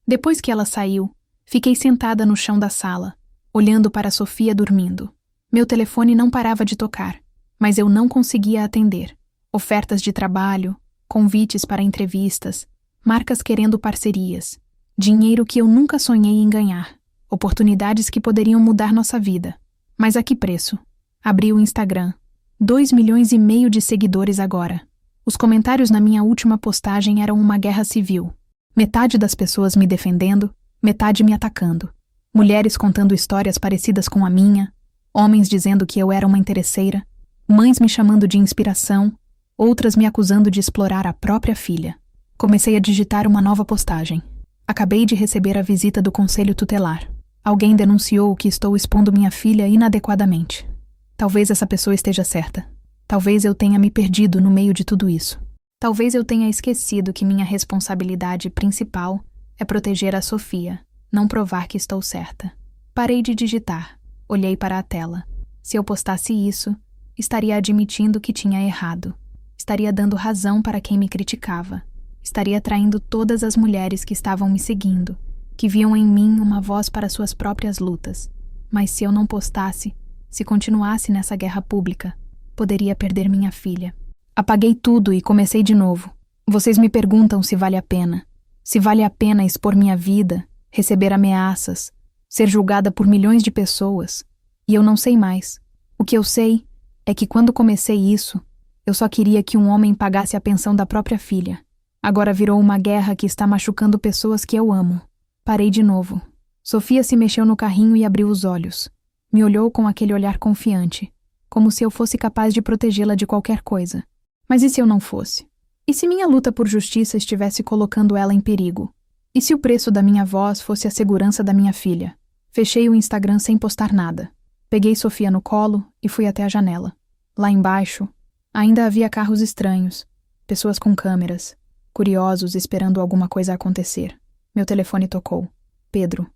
Depois que ela saiu, fiquei sentada no chão da sala, olhando para a Sofia dormindo. Meu telefone não parava de tocar, mas eu não conseguia atender. Ofertas de trabalho, convites para entrevistas, marcas querendo parcerias, dinheiro que eu nunca sonhei em ganhar, oportunidades que poderiam mudar nossa vida. Mas a que preço? Abri o Instagram. 2,5 milhões de seguidores agora. Os comentários na minha última postagem eram uma guerra civil. Metade das pessoas me defendendo, metade me atacando. Mulheres contando histórias parecidas com a minha, homens dizendo que eu era uma interesseira, mães me chamando de inspiração, outras me acusando de explorar a própria filha. Comecei a digitar uma nova postagem. Acabei de receber a visita do Conselho Tutelar. Alguém denunciou que estou expondo minha filha inadequadamente. Talvez essa pessoa esteja certa. Talvez eu tenha me perdido no meio de tudo isso. Talvez eu tenha esquecido que minha responsabilidade principal é proteger a Sofia, não provar que estou certa. Parei de digitar. Olhei para a tela. Se eu postasse isso, estaria admitindo que tinha errado. Estaria dando razão para quem me criticava. Estaria traindo todas as mulheres que estavam me seguindo, que viam em mim uma voz para suas próprias lutas. Mas se eu não postasse, se continuasse nessa guerra pública, poderia perder minha filha. Apaguei tudo e comecei de novo. Vocês me perguntam se vale a pena. Se vale a pena expor minha vida, receber ameaças, ser julgada por milhões de pessoas. E eu não sei mais. O que eu sei é que quando comecei isso, eu só queria que um homem pagasse a pensão da própria filha. Agora virou uma guerra que está machucando pessoas que eu amo. Parei de novo. Sofia se mexeu no carrinho e abriu os olhos. Me olhou com aquele olhar confiante, como se eu fosse capaz de protegê-la de qualquer coisa. Mas e se eu não fosse? E se minha luta por justiça estivesse colocando ela em perigo? E se o preço da minha voz fosse a segurança da minha filha? Fechei o Instagram sem postar nada. Peguei Sofia no colo e fui até a janela. Lá embaixo, ainda havia carros estranhos, pessoas com câmeras, curiosos esperando alguma coisa acontecer. Meu telefone tocou. Pedro.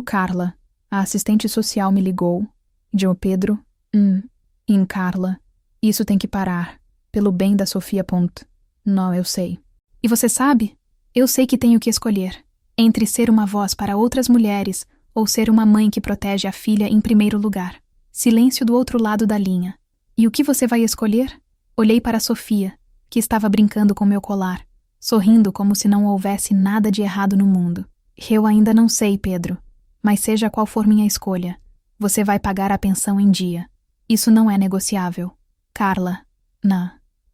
Carla. A assistente social me ligou. Disse: Pedro, Carla, isso tem que parar. Pelo bem da Sofia. Não, eu sei. E você sabe? Eu sei que tenho que escolher entre ser uma voz para outras mulheres ou ser uma mãe que protege a filha em primeiro lugar. Silêncio do outro lado da linha. E o que você vai escolher? Olhei para Sofia, que estava brincando com meu colar, sorrindo como se não houvesse nada de errado no mundo. Eu ainda não sei, Pedro, mas seja qual for minha escolha, você vai pagar a pensão em dia. Isso não é negociável. Carla,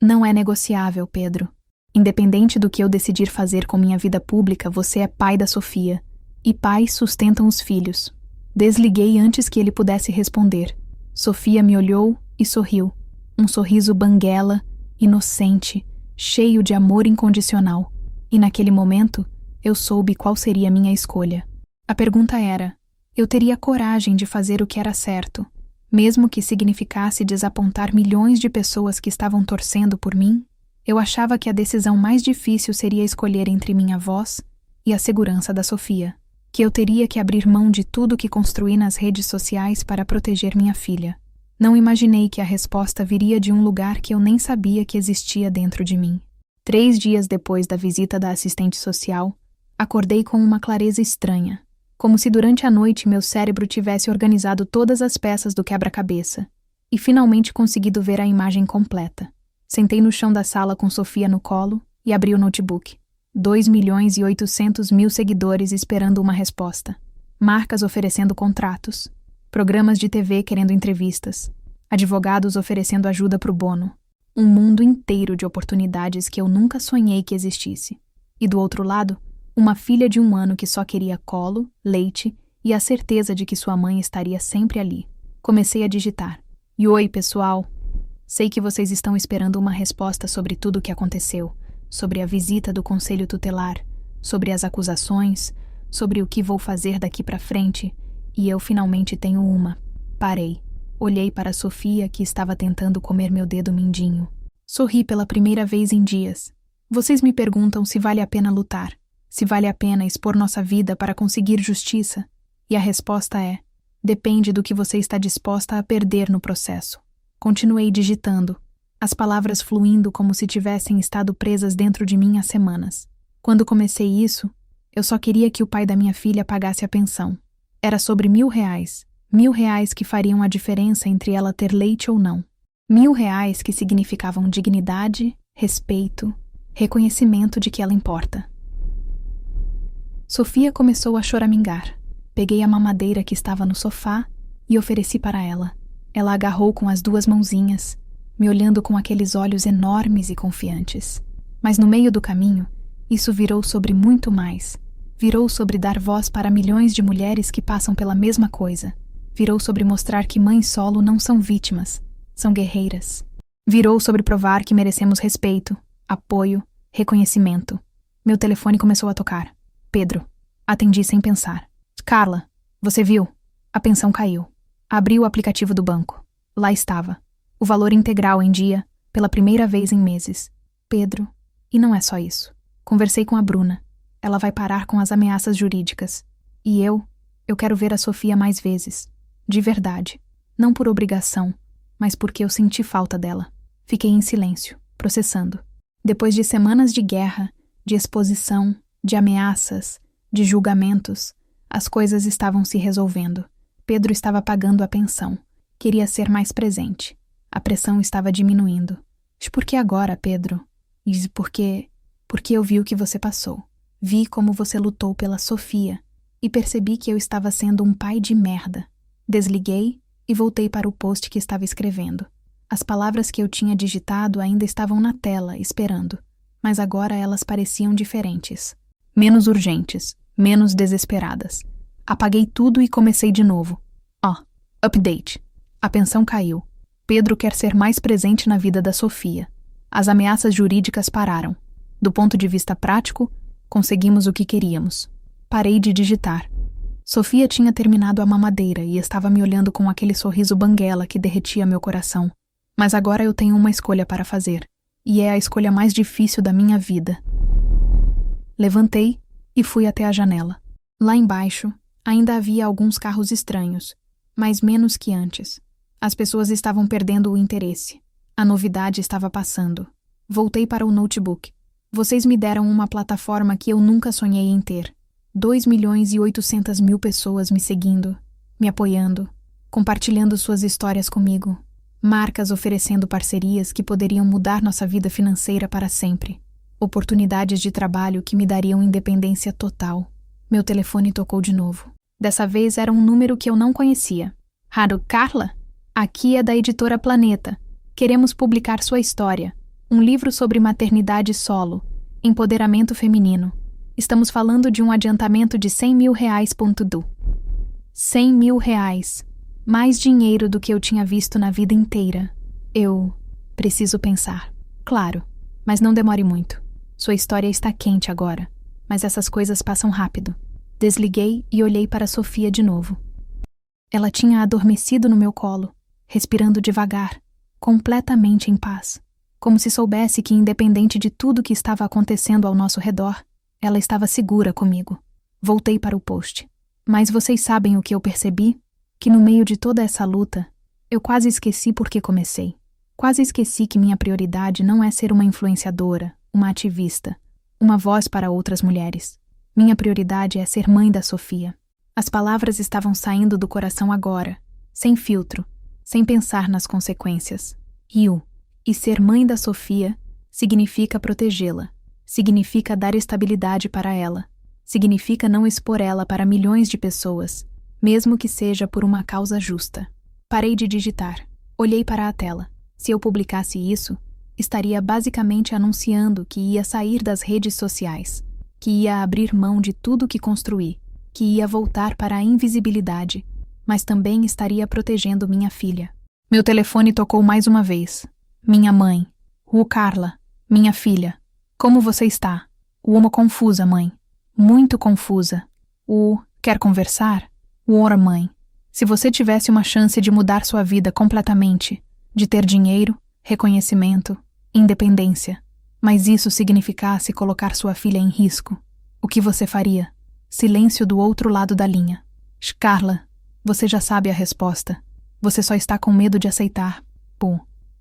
não é negociável, Pedro. Independente do que eu decidir fazer com minha vida pública, você é pai da Sofia. E pais sustentam os filhos. Desliguei antes que ele pudesse responder. Sofia me olhou e sorriu. Um sorriso banguela, inocente, cheio de amor incondicional. E naquele momento, eu soube qual seria minha escolha. A pergunta era: eu teria coragem de fazer o que era certo, mesmo que significasse desapontar milhões de pessoas que estavam torcendo por mim? Eu achava que a decisão mais difícil seria escolher entre minha voz e a segurança da Sofia, que eu teria que abrir mão de tudo que construí nas redes sociais para proteger minha filha. Não imaginei que a resposta viria de um lugar que eu nem sabia que existia dentro de mim. 3 dias depois da visita da assistente social, acordei com uma clareza estranha, como se durante a noite meu cérebro tivesse organizado todas as peças do quebra-cabeça e finalmente conseguido ver a imagem completa. Sentei no chão da sala com Sofia no colo e abri o notebook. 2.800.000 seguidores esperando uma resposta. Marcas oferecendo contratos. Programas de TV querendo entrevistas. Advogados oferecendo ajuda pro Bono. Um mundo inteiro de oportunidades que eu nunca sonhei que existisse. E do outro lado, uma filha de 1 ano que só queria colo, leite e a certeza de que sua mãe estaria sempre ali. Comecei a digitar. E oi, pessoal. Sei que vocês estão esperando uma resposta sobre tudo o que aconteceu, sobre a visita do Conselho Tutelar, sobre as acusações, sobre o que vou fazer daqui pra frente, e eu finalmente tenho uma. Parei. Olhei para Sofia, que estava tentando comer meu dedo mindinho. Sorri pela primeira vez em dias. Vocês me perguntam se vale a pena lutar, se vale a pena expor nossa vida para conseguir justiça, e a resposta é: depende do que você está disposta a perder no processo. Continuei digitando, as palavras fluindo como se tivessem estado presas dentro de mim há semanas. Quando comecei isso, eu só queria que o pai da minha filha pagasse a pensão. Era sobre R$1.000, R$1.000 que fariam a diferença entre ela ter leite ou não. R$1.000 que significavam dignidade, respeito, reconhecimento de que ela importa. Sofia começou a choramingar. Peguei a mamadeira que estava no sofá e ofereci para ela. Ela agarrou com as 2 mãozinhas, me olhando com aqueles olhos enormes e confiantes. Mas no meio do caminho, isso virou sobre muito mais. Virou sobre dar voz para milhões de mulheres que passam pela mesma coisa. Virou sobre mostrar que mães solo não são vítimas, são guerreiras. Virou sobre provar que merecemos respeito, apoio, reconhecimento. Meu telefone começou a tocar. Pedro. Atendi sem pensar. Carla, você viu? A pensão caiu. Abri o aplicativo do banco. Lá estava. O valor integral em dia, pela primeira vez em meses. Pedro. E não é só isso. Conversei com a Bruna. Ela vai parar com as ameaças jurídicas. E eu quero ver a Sofia mais vezes. De verdade. Não por obrigação, mas porque eu senti falta dela. Fiquei em silêncio, processando. Depois de semanas de guerra, de exposição, de ameaças, de julgamentos, as coisas estavam se resolvendo. Pedro estava pagando a pensão. Queria ser mais presente. A pressão estava diminuindo. Por que agora, Pedro? Diz porque eu vi o que você passou. Vi como você lutou pela Sofia e percebi que eu estava sendo um pai de merda. Desliguei e voltei para o post que estava escrevendo. As palavras que eu tinha digitado ainda estavam na tela, esperando, mas agora elas pareciam diferentes. Menos urgentes, menos desesperadas. Apaguei tudo e comecei de novo. Update. A pensão caiu. Pedro quer ser mais presente na vida da Sofia. As ameaças jurídicas pararam. Do ponto de vista prático, conseguimos o que queríamos. Parei de digitar. Sofia tinha terminado a mamadeira e estava me olhando com aquele sorriso banguela que derretia meu coração. Mas agora eu tenho uma escolha para fazer, e é a escolha mais difícil da minha vida. Levantei e fui até a janela. Lá embaixo, Ainda havia alguns carros estranhos, mas menos que antes. As pessoas estavam perdendo o interesse. A novidade estava passando. Voltei para o notebook. Vocês me deram uma plataforma que eu nunca sonhei em ter. 2.800.000 pessoas me seguindo, me apoiando, compartilhando suas histórias comigo. Marcas oferecendo parcerias que poderiam mudar nossa vida financeira para sempre. Oportunidades de trabalho que me dariam independência total. Meu telefone tocou de novo. Dessa vez era um número que eu não conhecia. Raro, Carla? Aqui é da editora Planeta. Queremos publicar sua história. Um livro sobre maternidade solo, empoderamento feminino. Estamos falando de um adiantamento de R$100.000. R$100.000. Mais dinheiro do que eu tinha visto na vida inteira. Eu preciso pensar. Claro, mas não demore muito. Sua história está quente agora, mas essas coisas passam rápido. Desliguei e olhei para Sofia de novo. Ela tinha adormecido no meu colo, respirando devagar, completamente em paz. Como se soubesse que, independente de tudo que estava acontecendo ao nosso redor, ela estava segura comigo. Voltei para o post. Mas vocês sabem o que eu percebi? Que no meio de toda essa luta, eu quase esqueci por que comecei. Quase esqueci que minha prioridade não é ser uma influenciadora, uma ativista, uma voz para outras mulheres. Minha prioridade é ser mãe da Sofia. As palavras estavam saindo do coração agora, sem filtro, sem pensar nas consequências. E ser mãe da Sofia significa protegê-la, significa dar estabilidade para ela, significa não expor ela para milhões de pessoas, mesmo que seja por uma causa justa. Parei de digitar, olhei para a tela. Se eu publicasse isso, estaria basicamente anunciando que ia sair das redes sociais, que ia abrir mão de tudo que construí, que ia voltar para a invisibilidade, mas também estaria protegendo minha filha. Meu telefone tocou mais uma vez. Minha mãe. Carla. Minha filha. Como você está? Confusa, mãe. Muito confusa. Quer conversar? Ora, mãe. Se você tivesse uma chance de mudar sua vida completamente, de ter dinheiro, reconhecimento, independência, mas isso significasse colocar sua filha em risco, o que você faria? Silêncio do outro lado da linha. Carla, você já sabe a resposta. Você só está com medo de aceitar.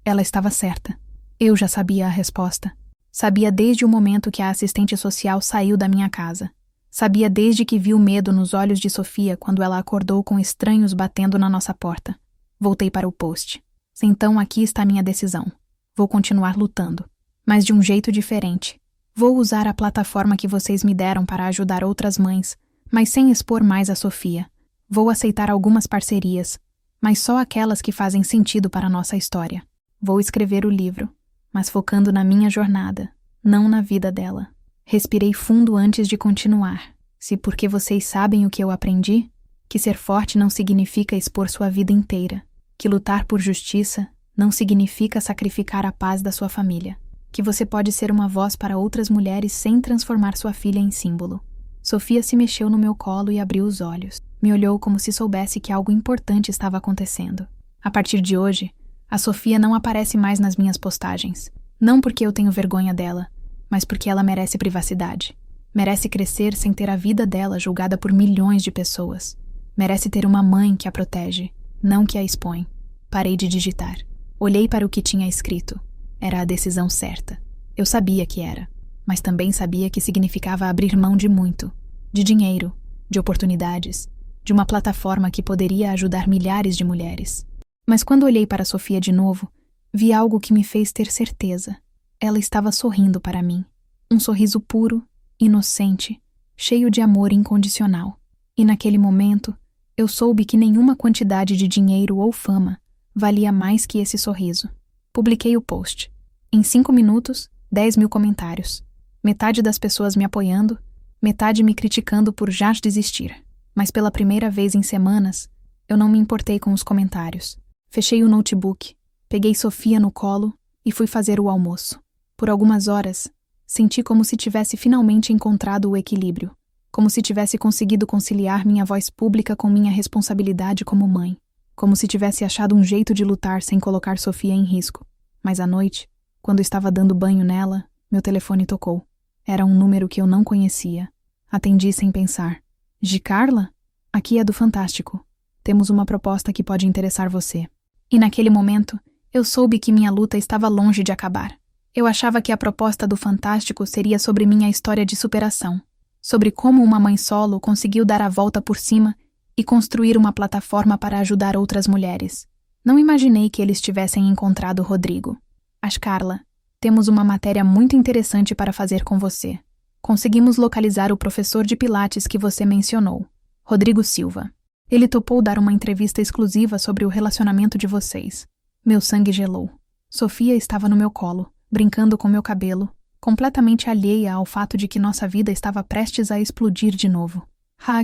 Ela estava certa. Eu já sabia a resposta. Sabia desde o momento que a assistente social saiu da minha casa. Sabia desde que vi o medo nos olhos de Sofia quando ela acordou com estranhos batendo na nossa porta. Voltei para o post. Então aqui está minha decisão. Vou continuar lutando, mas de um jeito diferente. Vou usar a plataforma que vocês me deram para ajudar outras mães, mas sem expor mais a Sofia. Vou aceitar algumas parcerias, mas só aquelas que fazem sentido para a nossa história. Vou escrever o livro, mas focando na minha jornada, não na vida dela. Respirei fundo antes de continuar. Se porque vocês sabem o que eu aprendi, que ser forte não significa expor sua vida inteira, que lutar por justiça não significa sacrificar a paz da sua família, que você pode ser uma voz para outras mulheres sem transformar sua filha em símbolo. Sofia se mexeu no meu colo e abriu os olhos. Me olhou como se soubesse que algo importante estava acontecendo. A partir de hoje, a Sofia não aparece mais nas minhas postagens. Não porque eu tenho vergonha dela, mas porque ela merece privacidade. Merece crescer sem ter a vida dela julgada por milhões de pessoas. Merece ter uma mãe que a protege, não que a expõe. Parei de digitar. Olhei para o que tinha escrito. Era a decisão certa. Eu sabia que era, mas também sabia que significava abrir mão de muito. De dinheiro, de oportunidades, de uma plataforma que poderia ajudar milhares de mulheres. Mas quando olhei para Sofia de novo, vi algo que me fez ter certeza. Ela estava sorrindo para mim. Um sorriso puro, inocente, cheio de amor incondicional. E naquele momento, eu soube que nenhuma quantidade de dinheiro ou fama valia mais que esse sorriso. Publiquei o post. Em 5 minutos, 10.000 comentários. Metade das pessoas me apoiando, metade me criticando por já desistir. Mas pela primeira vez em semanas, eu não me importei com os comentários. Fechei o notebook, peguei Sofia no colo e fui fazer o almoço. Por algumas horas, senti como se tivesse finalmente encontrado o equilíbrio, como se tivesse conseguido conciliar minha voz pública com minha responsabilidade como mãe, como se tivesse achado um jeito de lutar sem colocar Sofia em risco. Mas à noite, quando estava dando banho nela, meu telefone tocou. Era um número que eu não conhecia. Atendi sem pensar. De Carla? aqui é do Fantástico. Temos uma proposta que pode interessar você. E naquele momento, eu soube que minha luta estava longe de acabar. Eu achava que a proposta do Fantástico seria sobre minha história de superação, sobre como uma mãe solo conseguiu dar a volta por cima e construir uma plataforma para ajudar outras mulheres. Não imaginei que eles tivessem encontrado Rodrigo. Mas Carla, temos uma matéria muito interessante para fazer com você. Conseguimos localizar o professor de Pilates que você mencionou, Rodrigo Silva. Ele topou dar uma entrevista exclusiva sobre o relacionamento de vocês. Meu sangue gelou. Sofia estava no meu colo, brincando com meu cabelo, completamente alheia ao fato de que nossa vida estava prestes a explodir de novo.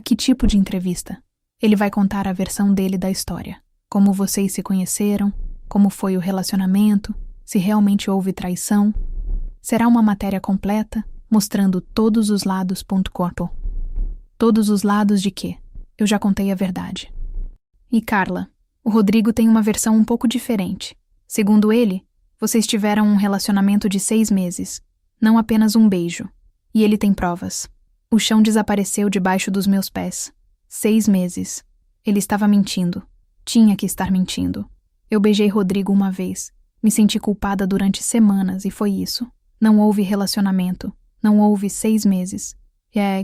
Que tipo de entrevista? Ele vai contar a versão dele da história. Como vocês se conheceram, como foi o relacionamento, se realmente houve traição. Será uma matéria completa, mostrando todos os lados. Todos os lados de quê? Eu já contei a verdade. E Carla, o Rodrigo tem uma versão um pouco diferente. Segundo ele, vocês tiveram um relacionamento de 6 meses, não apenas um beijo. E ele tem provas. O chão desapareceu debaixo dos meus pés. 6 meses. Ele estava mentindo. Tinha que estar mentindo. Eu beijei Rodrigo uma vez. Me senti culpada durante semanas e foi isso. Não houve relacionamento. Não houve 6 meses.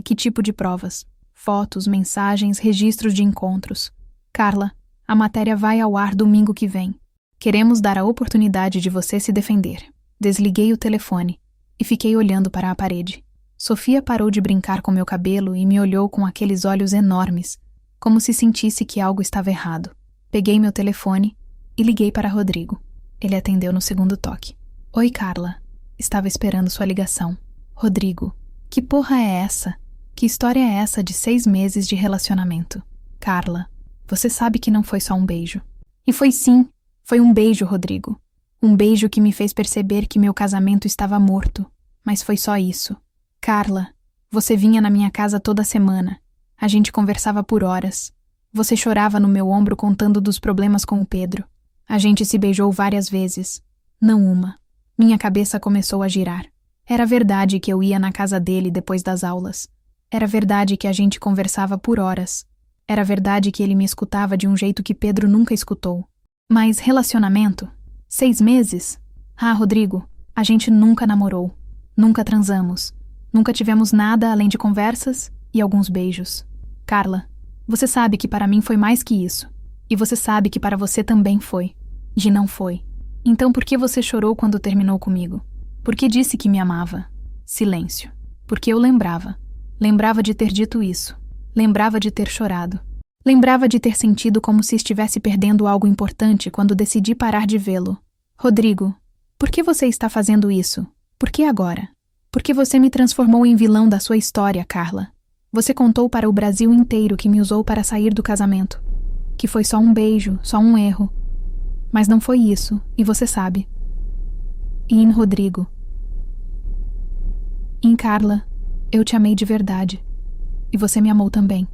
Que tipo de provas? Fotos, mensagens, registros de encontros. Carla, a matéria vai ao ar domingo que vem. Queremos dar a oportunidade de você se defender. Desliguei o telefone e fiquei olhando para a parede. Sofia parou de brincar com meu cabelo e me olhou com aqueles olhos enormes, como se sentisse que algo estava errado. Peguei meu telefone e liguei para Rodrigo. Ele atendeu no segundo toque. Oi, Carla. Estava esperando sua ligação. Rodrigo, que porra é essa? Que história é essa de 6 meses de relacionamento? Carla, você sabe que não foi só um beijo. E foi sim, foi um beijo, Rodrigo. Um beijo que me fez perceber que meu casamento estava morto. Mas foi só isso. Carla, você vinha na minha casa toda semana. A gente conversava por horas. Você chorava no meu ombro contando dos problemas com o Pedro. A gente se beijou várias vezes. Não uma. Minha cabeça começou a girar. Era verdade que eu ia na casa dele depois das aulas. Era verdade que a gente conversava por horas. Era verdade que ele me escutava de um jeito que Pedro nunca escutou. Mas relacionamento? 6 meses? Rodrigo, a gente nunca namorou. Nunca transamos. Nunca tivemos nada além de conversas e alguns beijos. Carla, você sabe que para mim foi mais que isso. E você sabe que para você também foi. E não foi. Então por que você chorou quando terminou comigo? Por que disse que me amava? Silêncio. Porque eu lembrava. Lembrava de ter dito isso. Lembrava de ter chorado. Lembrava de ter sentido como se estivesse perdendo algo importante quando decidi parar de vê-lo. Rodrigo, por que você está fazendo isso? Por que agora? Por que você me transformou em vilão da sua história, Carla? Você contou para o Brasil inteiro que me usou para sair do casamento. Que foi só um beijo, só um erro. Mas não foi isso, e você sabe. E em Rodrigo. Em Carla, eu te amei de verdade. E você me amou também.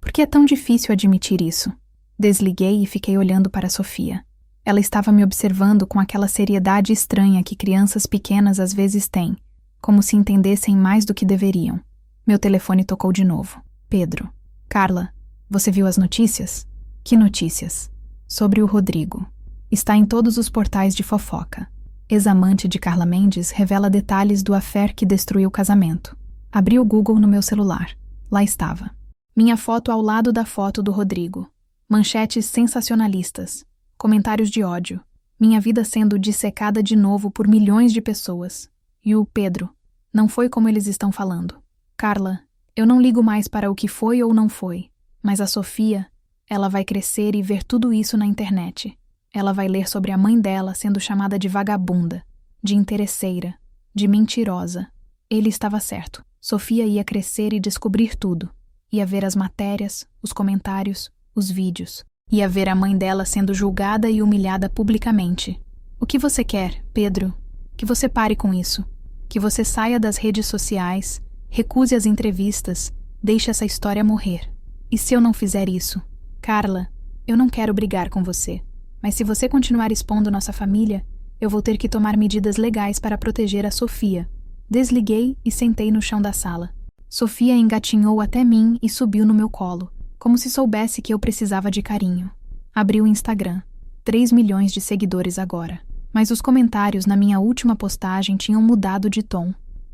Por que é tão difícil admitir isso? Desliguei e fiquei olhando para Sofia. Ela estava me observando com aquela seriedade estranha que crianças pequenas às vezes têm, como se entendessem mais do que deveriam. Meu telefone tocou de novo. Pedro. Carla, você viu as notícias? Que notícias? Sobre o Rodrigo. Está em todos os portais de fofoca. Ex-amante de Carla Mendes revela detalhes do affair que destruiu o casamento. Abri o Google no meu celular. Lá estava. Minha foto ao lado da foto do Rodrigo. Manchetes sensacionalistas. Comentários de ódio. Minha vida sendo dissecada de novo por milhões de pessoas. E o Pedro. Não foi como eles estão falando. Carla, eu não ligo mais para o que foi ou não foi. Mas a Sofia, ela vai crescer e ver tudo isso na internet. Ela vai ler sobre a mãe dela sendo chamada de vagabunda, de interesseira, de mentirosa. Ele estava certo. Sofia ia crescer e descobrir tudo. Ia ver as matérias, os comentários, os vídeos. Ia ver a mãe dela sendo julgada e humilhada publicamente. O que você quer, Pedro? Que você pare com isso. Que você saia das redes sociais, recuse as entrevistas, deixe essa história morrer. E se eu não fizer isso? Carla, eu não quero brigar com você. Mas se você continuar expondo nossa família, eu vou ter que tomar medidas legais para proteger a Sofia. Desliguei e sentei no chão da sala. Sofia engatinhou até mim e subiu no meu colo, como se soubesse que eu precisava de carinho. Abri o Instagram. 3 milhões de seguidores agora. Mas os comentários na minha última postagem tinham mudado de tom.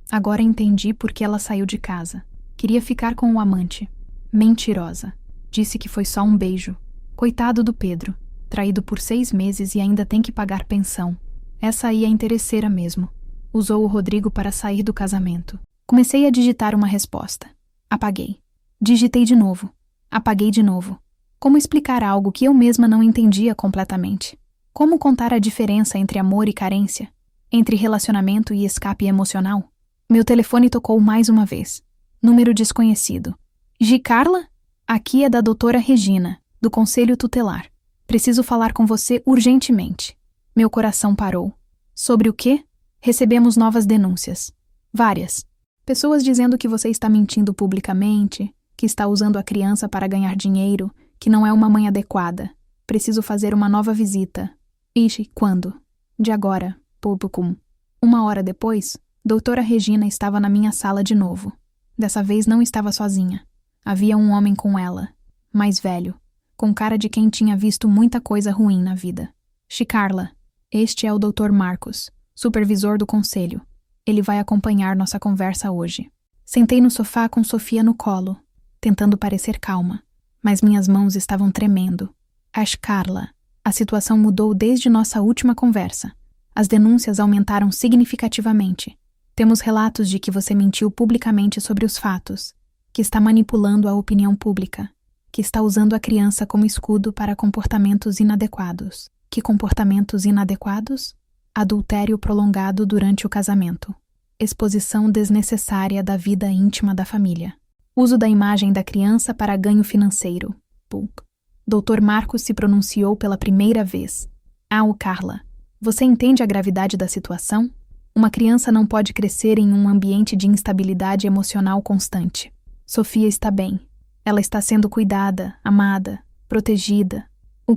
Agora entendi por que ela saiu de casa. Queria ficar com o amante. Mentirosa. Disse que foi só um beijo. Coitado do Pedro. Traído por 6 meses e ainda tem que pagar pensão. Essa aí é interesseira mesmo. Usou o Rodrigo para sair do casamento. Comecei a digitar uma resposta. Apaguei. Digitei de novo. Apaguei de novo. Como explicar algo que eu mesma não entendia completamente? Como contar a diferença entre amor e carência? Entre relacionamento e escape emocional? Meu telefone tocou mais uma vez. Número desconhecido. Carla? Aqui é da doutora Regina, do Conselho Tutelar. Preciso falar com você urgentemente. Meu coração parou. Sobre o quê? Recebemos novas denúncias. Várias. Pessoas dizendo que você está mentindo publicamente, que está usando a criança para ganhar dinheiro, que não é uma mãe adequada. Preciso fazer uma nova visita. Ixi, quando? De agora. Publicum. 1 hora depois, doutora Regina estava na minha sala de novo. Dessa vez não estava sozinha. Havia um homem com ela, mais velho, com cara de quem tinha visto muita coisa ruim na vida. Carla, este é o Dr. Marcos, supervisor do conselho. Ele vai acompanhar nossa conversa hoje. Sentei no sofá com Sofia no colo, tentando parecer calma, mas minhas mãos estavam tremendo. Carla, a situação mudou desde nossa última conversa. As denúncias aumentaram significativamente. Temos relatos de que você mentiu publicamente sobre os fatos, que está manipulando a opinião pública, que está usando a criança como escudo para comportamentos inadequados. Que comportamentos inadequados? Adultério prolongado durante o casamento. Exposição desnecessária da vida íntima da família. Uso da imagem da criança para ganho financeiro. Dr. Marcos se pronunciou pela primeira vez. Carla, você entende a gravidade da situação? Uma criança não pode crescer em um ambiente de instabilidade emocional constante. Sofia está bem. Ela está sendo cuidada, amada, protegida.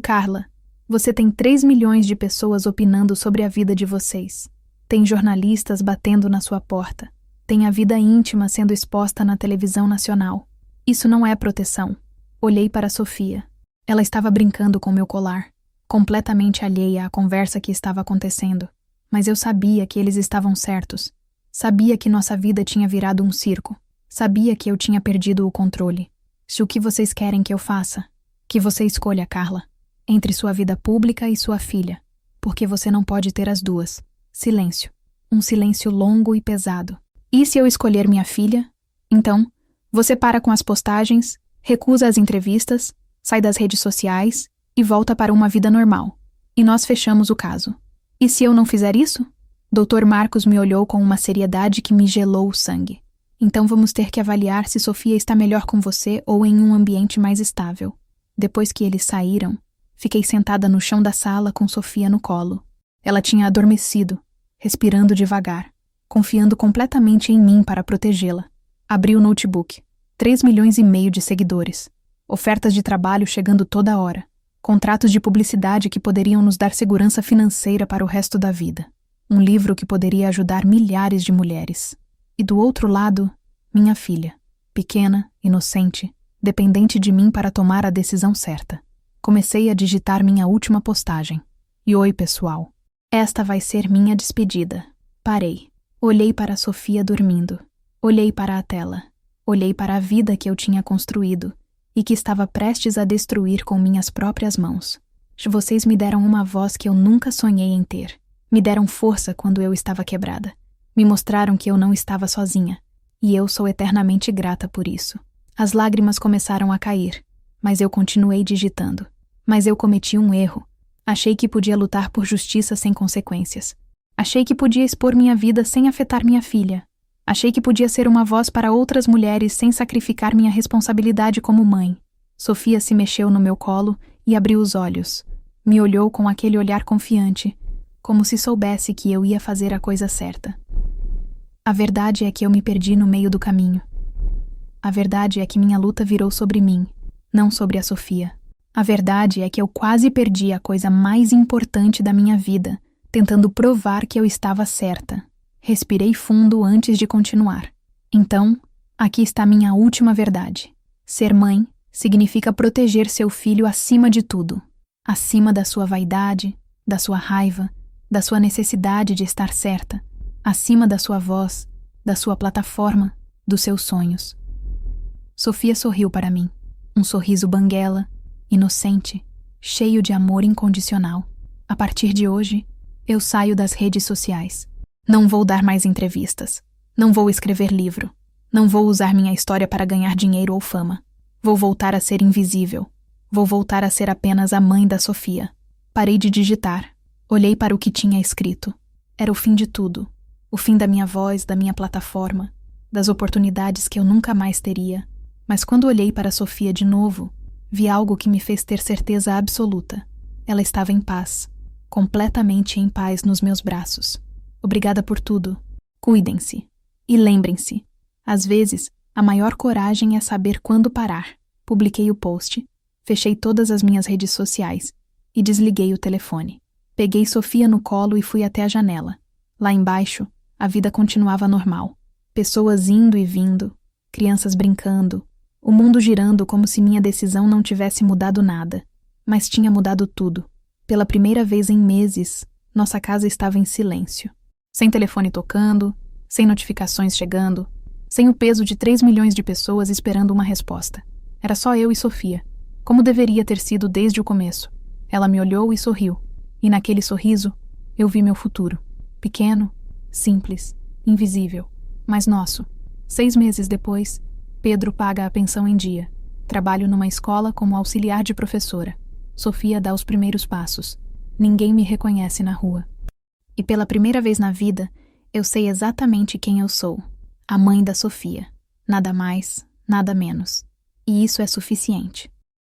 Carla, você tem 3 milhões de pessoas opinando sobre a vida de vocês. Tem jornalistas batendo na sua porta. Tem a vida íntima sendo exposta na televisão nacional. Isso não é proteção. Olhei para Sofia. Ela estava brincando com meu colar, completamente alheia à conversa que estava acontecendo. Mas eu sabia que eles estavam certos. Sabia que nossa vida tinha virado um circo. Sabia que eu tinha perdido o controle. Se o que vocês querem que eu faça? Que você escolha, Carla. Entre sua vida pública e sua filha. Porque você não pode ter as duas. Silêncio. Um silêncio longo e pesado. E se eu escolher minha filha? Então, você para com as postagens, recusa as entrevistas, sai das redes sociais e volta para uma vida normal. E nós fechamos o caso. E se eu não fizer isso? Dr. Marcos me olhou com uma seriedade que me gelou o sangue. Então vamos ter que avaliar se Sofia está melhor com você ou em um ambiente mais estável. Depois que eles saíram, fiquei sentada no chão da sala com Sofia no colo. Ela tinha adormecido, respirando devagar, confiando completamente em mim para protegê-la. Abri o notebook. 3,5 milhões de seguidores. Ofertas de trabalho chegando toda hora. Contratos de publicidade que poderiam nos dar segurança financeira para o resto da vida. Um livro que poderia ajudar milhares de mulheres. E do outro lado, minha filha, pequena, inocente, dependente de mim para tomar a decisão certa. Comecei a digitar minha última postagem. E oi, pessoal. Esta vai ser minha despedida. Parei. Olhei para a Sofia dormindo. Olhei para a tela. Olhei para a vida que eu tinha construído e que estava prestes a destruir com minhas próprias mãos. Vocês me deram uma voz que eu nunca sonhei em ter. Me deram força quando eu estava quebrada. Me mostraram que eu não estava sozinha, e eu sou eternamente grata por isso. As lágrimas começaram a cair, mas eu continuei digitando. Mas eu cometi um erro. Achei que podia lutar por justiça sem consequências. Achei que podia expor minha vida sem afetar minha filha. Achei que podia ser uma voz para outras mulheres sem sacrificar minha responsabilidade como mãe. Sofia se mexeu no meu colo e abriu os olhos. Me olhou com aquele olhar confiante, como se soubesse que eu ia fazer a coisa certa. A verdade é que eu me perdi no meio do caminho. A verdade é que minha luta virou sobre mim, não sobre a Sofia. A verdade é que eu quase perdi a coisa mais importante da minha vida, tentando provar que eu estava certa. Respirei fundo antes de continuar. Então, aqui está minha última verdade. Ser mãe Significa proteger seu filho acima de tudo, acima da sua vaidade, da sua raiva, da sua necessidade de estar certa, acima da sua voz, da sua plataforma, dos seus sonhos. Sofia sorriu para mim, um sorriso banguela, inocente, cheio de amor incondicional. A partir de hoje, eu saio das redes sociais. Não vou dar mais entrevistas. Não vou escrever livro. Não vou usar minha história para ganhar dinheiro ou fama. Vou voltar a ser invisível. Vou voltar a ser apenas a mãe da Sofia. Parei de digitar. Olhei para o que tinha escrito. Era o fim de tudo. O fim da minha voz, da minha plataforma, das oportunidades que eu nunca mais teria. Mas quando olhei para Sofia de novo, vi algo que me fez ter certeza absoluta. Ela estava em paz. Completamente em paz nos meus braços. Obrigada por tudo. Cuidem-se. E lembrem-se, às vezes, a maior coragem é saber quando parar. Publiquei o post, fechei todas as minhas redes sociais e desliguei o telefone. Peguei Sofia no colo e fui até a janela. Lá embaixo, a vida continuava normal. Pessoas indo e vindo, crianças brincando, o mundo girando como se minha decisão não tivesse mudado nada. Mas tinha mudado tudo. Pela primeira vez em meses, nossa casa estava em silêncio. Sem telefone tocando, sem notificações chegando, sem o peso de 3 milhões de pessoas esperando uma resposta. Era só eu e Sofia, como deveria ter sido desde o começo. Ela me olhou e sorriu, e naquele sorriso, eu vi meu futuro. Pequeno, simples, invisível, mas nosso. 6 meses depois, Pedro paga a pensão em dia. Trabalho numa escola como auxiliar de professora. Sofia dá os primeiros passos. Ninguém me reconhece na rua. E pela primeira vez na vida, eu sei exatamente quem eu sou. A mãe da Sofia. Nada mais, nada menos. E isso é suficiente.